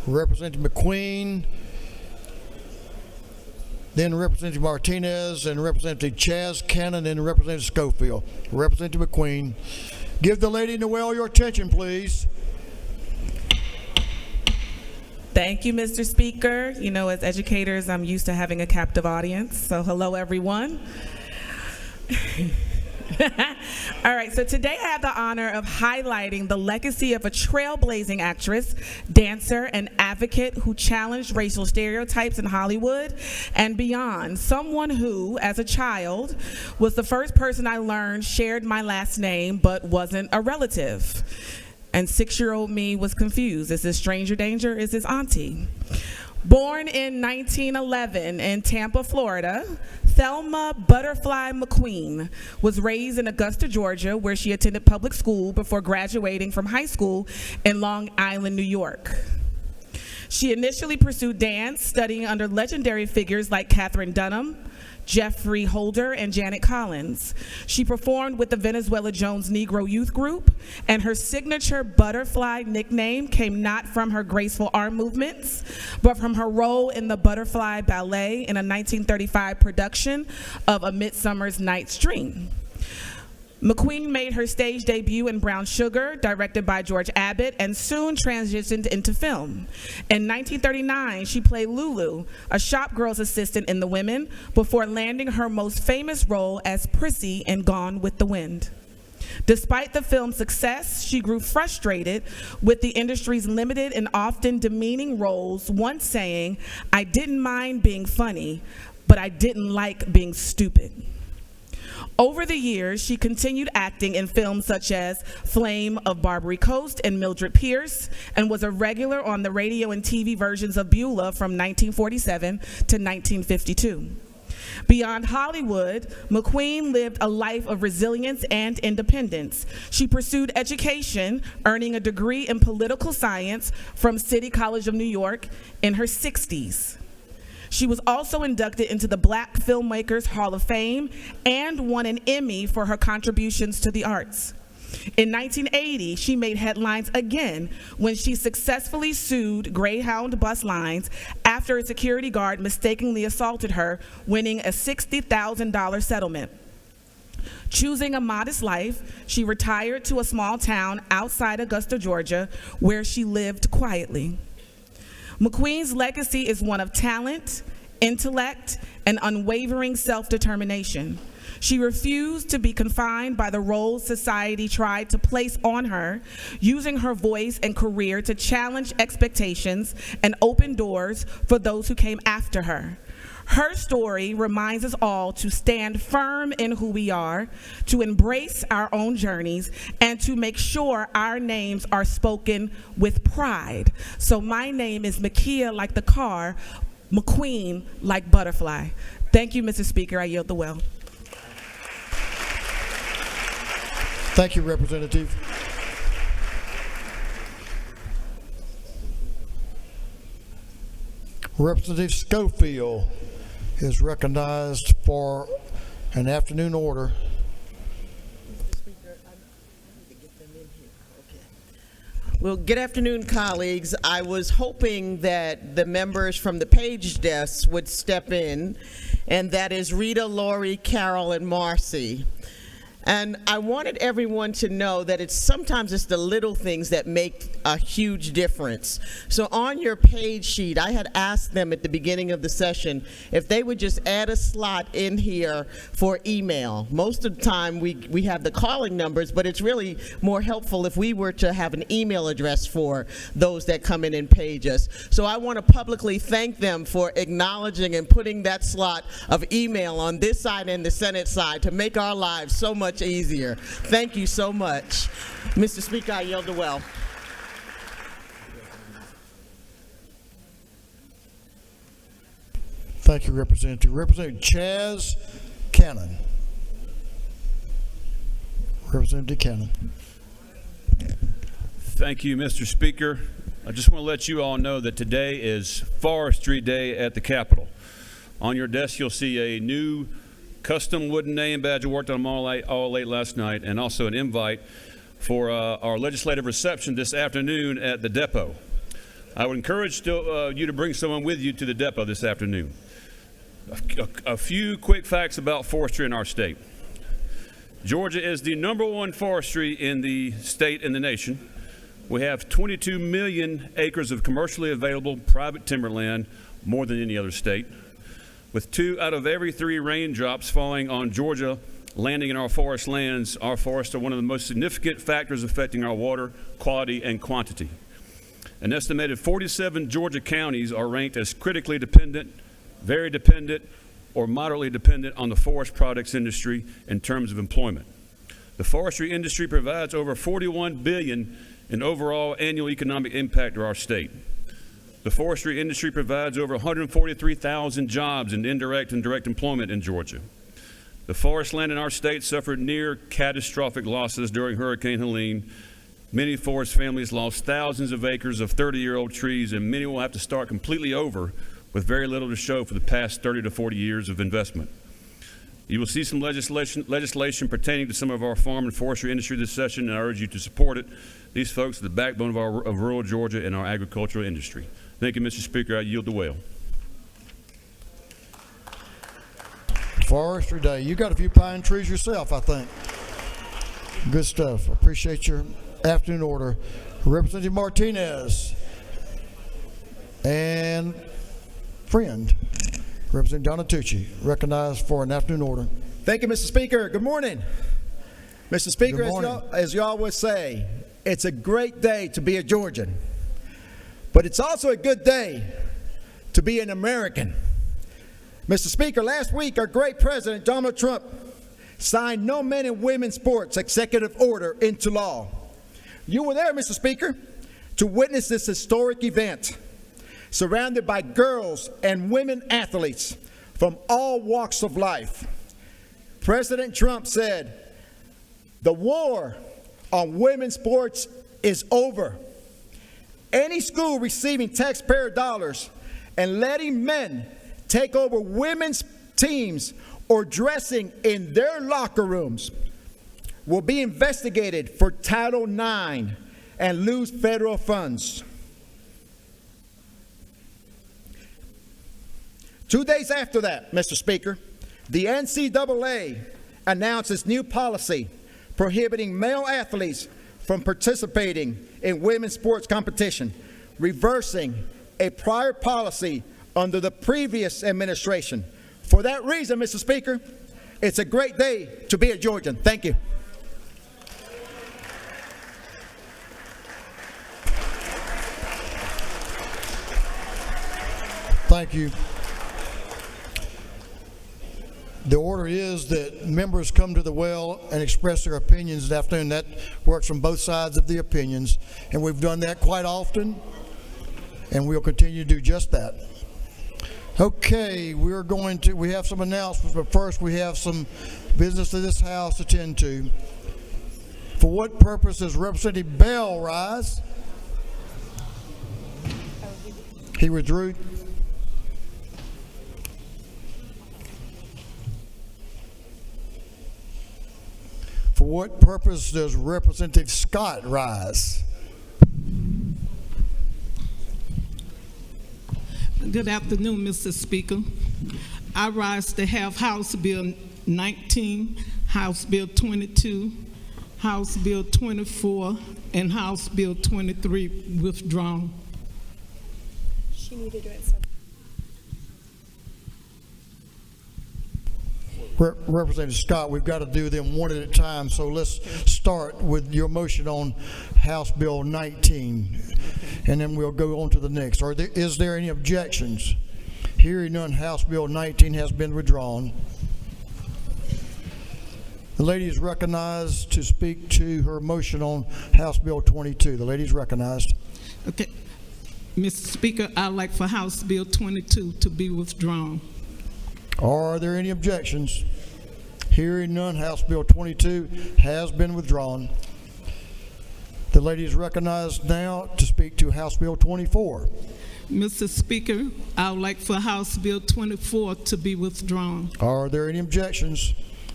[SPEAKER 1] Representative McQueen, then Representative Martinez, and Representative Chaz Cannon, and Representative Schofield. Representative McQueen. Give the lady in the well your attention, please.
[SPEAKER 12] Thank you, Mr. Speaker. You know, as educators, I'm used to having a captive audience, so hello, everyone. All right, so today I have the honor of highlighting the legacy of a trailblazing actress, dancer, and advocate who challenged racial stereotypes in Hollywood and beyond. Someone who, as a child, was the first person I learned shared my last name but wasn't a relative. And 6-year-old me was confused. Is this stranger danger? Is this auntie? Born in 1911 in Tampa, Florida, Thelma Butterfly McQueen was raised in Augusta, Georgia, where she attended public school before graduating from high school in Long Island, New York. She initially pursued dance, studying under legendary figures like Katherine Dunham, Jeffrey Holder, and Janet Collins. She performed with the Venezuela Jones Negro Youth Group, and her signature butterfly nickname came not from her graceful arm movements, but from her role in the Butterfly Ballet in a 1935 production of A Midsummer's Night's Dream. McQueen made her stage debut in Brown Sugar, directed by George Abbott, and soon transitioned into film. In 1939, she played Lulu, a shop girl's assistant in The Women, before landing her most famous role as Prissy in Gone with the Wind. Despite the film's success, she grew frustrated with the industry's limited and often demeaning roles, once saying, "I didn't mind being funny, but I didn't like being stupid." Over the years, she continued acting in films such as Flame of Barbary Coast and Mildred Pierce, and was a regular on the radio and TV versions of Beulah from 1947 to 1952. Beyond Hollywood, McQueen lived a life of resilience and independence. She pursued education, earning a degree in political science from City College of New York in her 60s. She was also inducted into the Black Filmmakers Hall of Fame and won an Emmy for her contributions to the arts. In 1980, she made headlines again when she successfully sued Greyhound Bus Lines after a security guard mistakenly assaulted her, winning a $60,000 settlement. Choosing a modest life, she retired to a small town outside Augusta, Georgia, where she lived quietly. McQueen's legacy is one of talent, intellect, and unwavering self-determination. She refused to be confined by the roles society tried to place on her, using her voice and career to challenge expectations and open doors for those who came after her. Her story reminds us all to stand firm in who we are, to embrace our own journeys, and to make sure our names are spoken with pride. So my name is Makia like the car, McQueen like butterfly. Thank you, Mr. Speaker. I yield the well.
[SPEAKER 1] Thank you, Representative. Representative Schofield is recognized for an afternoon order.
[SPEAKER 13] Well, good afternoon, colleagues. I was hoping that the members from the page desks would step in, and that is Rita, Lori, Carol, and Marcy. And I wanted everyone to know that sometimes it's the little things that make a huge difference. So on your page sheet, I had asked them at the beginning of the session if they would just add a slot in here for email. Most of the time we have the calling numbers, but it's really more helpful if we were to have an email address for those that come in and page us. So I want to publicly thank them for acknowledging and putting that slot of email on this side and the Senate side to make our lives so much easier. Thank you so much. Mr. Speaker, I yield the well.
[SPEAKER 1] Thank you, Representative. Representative Chaz Cannon. Representative Cannon.
[SPEAKER 14] Thank you, Mr. Speaker. I just want to let you all know that today is Forestry Day at the Capitol. On your desk, you'll see a new custom wooden name badge. I worked on them all late last night, and also an invite for our legislative reception this afternoon at the depot. I would encourage you to bring someone with you to the depot this afternoon. A few quick facts about forestry in our state. Georgia is the #1 forestry in the state and the nation. We have 22 million acres of commercially available private timberland, more than any other state. With 2 out of every 3 raindrops falling on Georgia landing in our forest lands, our forests are one of the most significant factors affecting our water quality and quantity. An estimated 47 Georgia counties are ranked as critically dependent, very dependent, or moderately dependent on the forest products industry in terms of employment. The forestry industry provides over $41 billion in overall annual economic impact to our state. The forestry industry provides over 143,000 jobs in indirect and direct employment in Georgia. The forest land in our state suffered near catastrophic losses during Hurricane Helene. Many forest families lost thousands of acres of 30-year-old trees, and many will have to start completely over with very little to show for the past 30 to 40 years of investment. You will see some legislation pertaining to some of our farm and forestry industry this session, and I urge you to support it. These folks are the backbone of rural Georgia and our agricultural industry. Thank you, Mr. Speaker. I yield the well.
[SPEAKER 1] Forestry Day. You got a few pine trees yourself, I think. Good stuff. Appreciate your afternoon order. Representative Martinez and friend, Representative Donatucci, recognized for an afternoon order.
[SPEAKER 23] Thank you, Mr. Speaker. Good morning. Mr. Speaker, as y'all would say, it's a great day to be a Georgian, but it's also a good day to be an American. Mr. Speaker, last week our great President Donald Trump signed No Men and Women Sports Executive Order into law. You were there, Mr. Speaker, to witness this historic event, surrounded by girls and women athletes from all walks of life. President Trump said, "The war on women's sports is over. Any school receiving taxpayer dollars and letting men take over women's teams or dressing in their locker rooms will be investigated for Title IX and lose federal funds." 2 days after that, Mr. Speaker, the NCAA announced its new policy prohibiting male athletes from participating in women's sports competition, reversing a prior policy under the previous administration. For that reason, Mr. Speaker, it's a great day to be a Georgian. Thank you.
[SPEAKER 1] Thank you. The order is that members come to the well and express their opinions this afternoon. That works from both sides of the opinions, and we've done that quite often, and we'll continue to do just that. Okay, we have some announcements, but first we have some business of this House to attend to. For what purpose does Representative Bell rise? He withdrew. For what purpose does Representative Scott rise?
[SPEAKER 11] Good afternoon, Mr. Speaker. I rise to have House Bill 19, House Bill 22, House Bill 24, and House Bill 23 withdrawn.
[SPEAKER 7] She needed to do it separately.
[SPEAKER 1] Representative Scott, we've got to do them one at a time, so let's start with your motion on House Bill 19, and then we'll go on to the next. Is there any objections? Hearing none, House Bill 19 has been withdrawn. The lady is recognized to speak to her motion on House Bill 22. The lady is recognized.
[SPEAKER 11] Okay. Mr. Speaker, I'd like for House Bill 22 to be withdrawn.
[SPEAKER 1] Are there any objections? Hearing none, House Bill 22 has been withdrawn. The lady is recognized now to speak to House Bill 24.
[SPEAKER 11] Mr. Speaker, I would like for House Bill 24 to be withdrawn.
[SPEAKER 1] Are there any objections?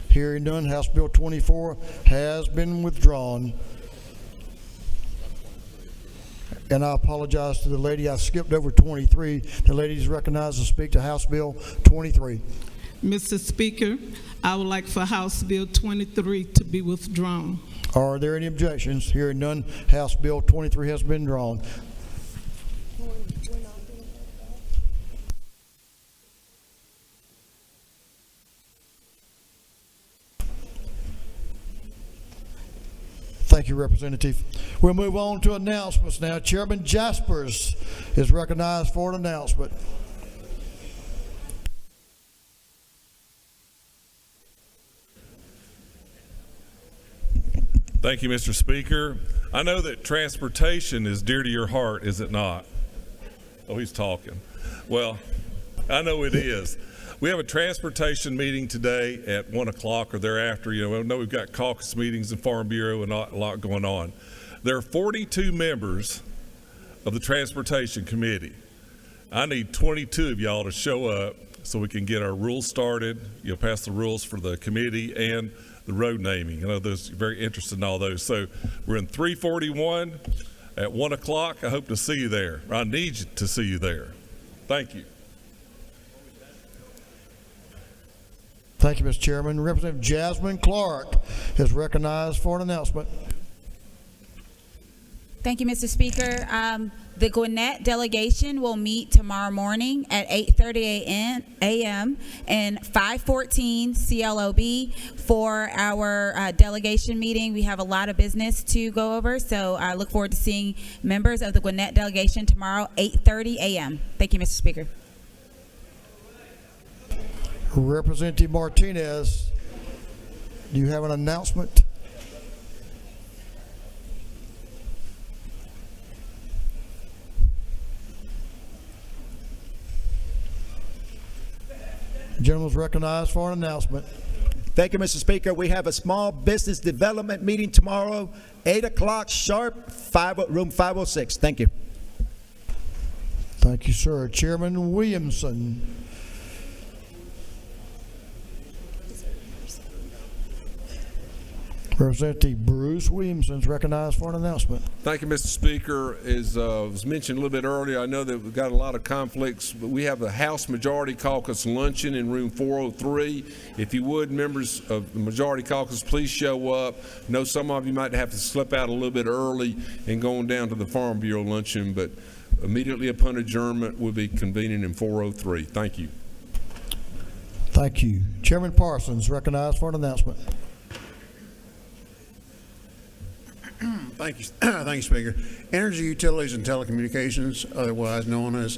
[SPEAKER 1] Hearing none, House Bill 24 has been withdrawn. And I apologize to the lady. I skipped over 23. The lady is recognized to speak to House Bill 23.
[SPEAKER 11] Mr. Speaker, I would like for House Bill 23 to be withdrawn.
[SPEAKER 1] Are there any objections? Hearing none, House Bill 23 has been drawn. Thank you, Representative. We'll move on to announcements now. Chairman Jaspers is recognized for an announcement.
[SPEAKER 15] Thank you, Mr. Speaker. I know that transportation is dear to your heart, is it not? Oh, he's talking. Well, I know it is. We have a transportation meeting today at 1 o'clock or thereafter. You know, I know we've got caucus meetings and Farm Bureau and a lot going on. There are 42 members of the Transportation Committee. I need 22 of y'all to show up so we can get our rules started. You'll pass the rules for the committee and the road naming. I know those are very interested in all those. So we're in 341 at 1 o'clock. I hope to see you there. I need to see you there. Thank you.
[SPEAKER 1] Thank you, Mr. Chairman. Representative Jasmine Clark is recognized for an announcement.
[SPEAKER 16] Thank you, Mr. Speaker. The Gwinnett delegation will meet tomorrow morning at 8:30 a.m. in 514 CLOB for our delegation meeting. We have a lot of business to go over, so I look forward to seeing members of the Gwinnett delegation tomorrow, 8:30 a.m. Thank you, Mr. Speaker.
[SPEAKER 1] Representative Martinez do you have an announcement? Gentleman's recognized for an announcement.
[SPEAKER 23] Thank you, Mr. Speaker. We have a small business development meeting tomorrow, 8 o'clock sharp, room 506. Thank you.
[SPEAKER 1] Thank you, sir. Chairman Williamson. Representative Bruce Williamson is recognized for an announcement.
[SPEAKER 18] Thank you, Mr. Speaker. As was mentioned a little bit earlier, I know that we've got a lot of conflicts, but we have the House Majority Caucus luncheon in room 403. If you would, members of the Majority Caucus, please show up. I know some of you might have to slip out a little bit early and go on down to the Farm Bureau luncheon, but immediately upon adjournment, we'll be convening in 403. Thank you.
[SPEAKER 1] Thank you. Chairman Parsons recognized for an announcement.
[SPEAKER 19] Thank you. Thank you, Speaker. Energy Utilities and Telecommunications, otherwise known as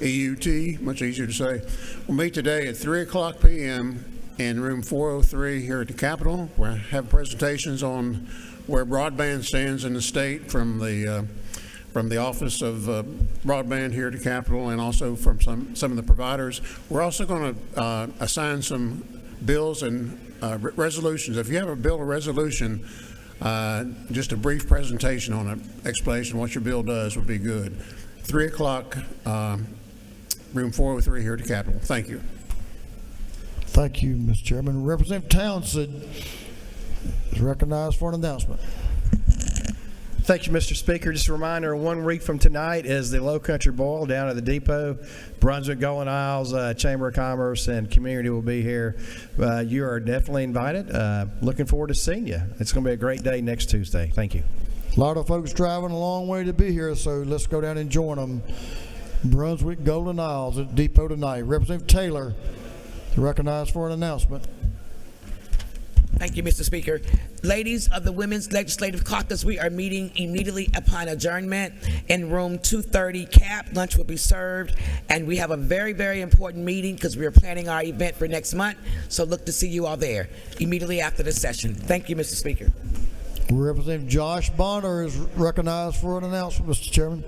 [SPEAKER 19] EUT, much easier to say, will meet today at 3 o'clock p.m. in room 403 here at the Capitol. We'll have presentations on where broadband stands in the state from the Office of Broadband here at the Capitol, and also from some of the providers. We're also going to assign some bills and resolutions. If you have a bill or resolution, just a brief presentation on it, explanation what your bill does would be good. 3 o'clock, room 403 here at the Capitol. Thank you.
[SPEAKER 1] Thank you, Mr. Chairman. Representative Townsend is recognized for an announcement.
[SPEAKER 20] Thank you, Mr. Speaker. Just a reminder, 1 week from tonight is the Low Country Boil down at the depot. Brunswick, Golden Isles, Chamber of Commerce, and community will be here. You are definitely invited. Looking forward to seeing you. It's going to be a great day next Tuesday. Thank you.
[SPEAKER 1] A lot of folks driving a long way to be here, so let's go down and join them. Brunswick, Golden Isles at depot tonight. Representative Taylor is recognized for an announcement.
[SPEAKER 24] Thank you, Mr. Speaker. Ladies of the Women's Legislative Caucus, we are meeting immediately upon adjournment in room 230 CAP. Lunch will be served, and we have a very, very important meeting because we are planning our event for next month, so look to see you all there immediately after the session. Thank you, Mr. Speaker.
[SPEAKER 1] Representative Josh Bonner is recognized for an announcement, Mr. Chairman.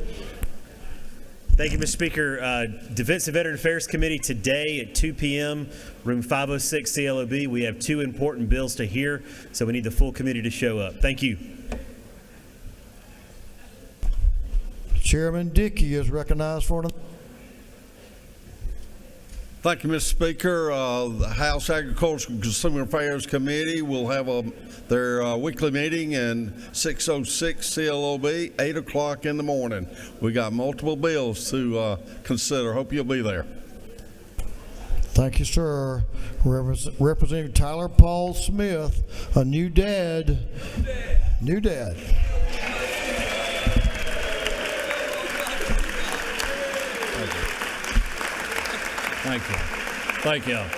[SPEAKER 25] Thank you, Mr. Speaker. Defense and Veteran Affairs Committee today at 2 p.m., room 506 CLOB. We have 2 important bills to hear, so we need the full committee to show up. Thank you.
[SPEAKER 1] Chairman Dickey is recognized for an announcement.
[SPEAKER 21] Thank you, Mr. Speaker. The House Agricultural and Consumer Affairs Committee will have their weekly meeting in 606 CLOB, 8 o'clock in the morning. We got multiple bills to consider. Hope you'll be there.
[SPEAKER 1] Thank you, sir. Representative Tyler Paul Smith, a new dad. New dad.
[SPEAKER 26] Thank you. Thank y'all.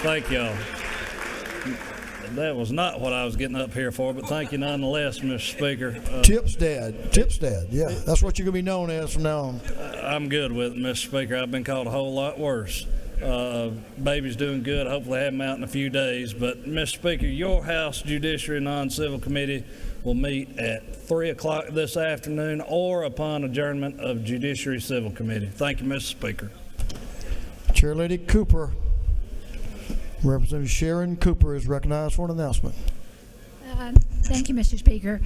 [SPEAKER 26] Thank y'all. That was not what I was getting up here for, but thank you nonetheless, Mr. Speaker.
[SPEAKER 1] Tip's dad. Tip's dad. Yeah, that's what you're going to be known as from now on.
[SPEAKER 26] I'm good with it, Mr. Speaker. I've been called a whole lot worse. Baby's doing good. Hopefully have him out in a few days. But, Mr. Speaker, your House Judiciary Non-Civil Committee will meet at 3 o'clock this afternoon or upon adjournment of Judiciary Civil Committee. Thank you, Mr. Speaker.
[SPEAKER 1] Chair Lady Cooper. Representative Sharon Cooper is recognized for an announcement.
[SPEAKER 27] Thank you, Mr. Speaker.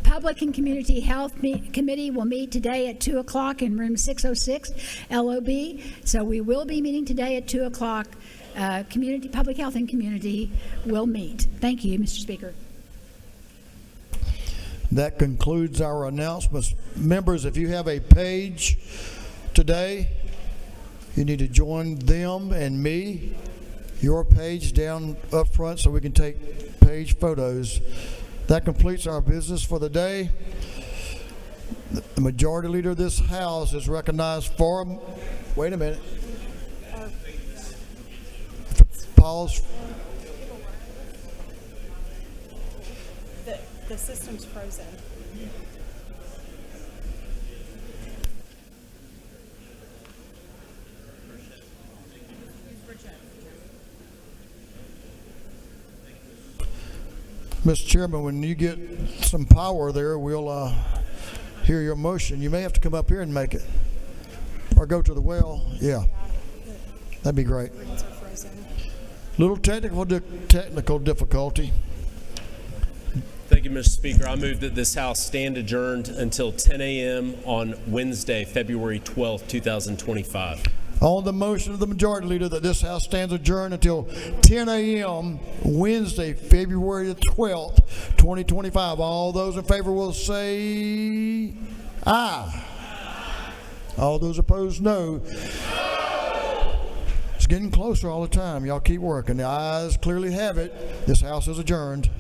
[SPEAKER 27] Public and Community Health Committee will meet today at 2 o'clock in room 606 LOB. So we will be meeting today at 2 o'clock. Public Health and Community will meet. Thank you, Mr. Speaker.
[SPEAKER 1] That concludes our announcements. Members, if you have a page today, you need to join them and me, your page down up front so we can take page photos. That completes our business for the day. The majority leader of this House is recognized for, wait a minute. Pause.
[SPEAKER 7] The system's frozen.
[SPEAKER 1] Mr. Chairman, when you get some power there, we'll hear your motion. You may have to come up here and make it. Or go to the well. Yeah. That'd be great. Little technical difficulty.
[SPEAKER 2] Thank you, Mr. Speaker. I move that this House stand adjourned until 10 a.m. on Wednesday, February 12th, 2025.
[SPEAKER 1] On the motion of the Majority Leader that this House stands adjourned until 10 a.m. Wednesday, February the 12th, 2025. All those in favor will say aye. All those opposed, no. It's getting closer all the time. Y'all keep working. The ayes clearly have it. This House is adjourned.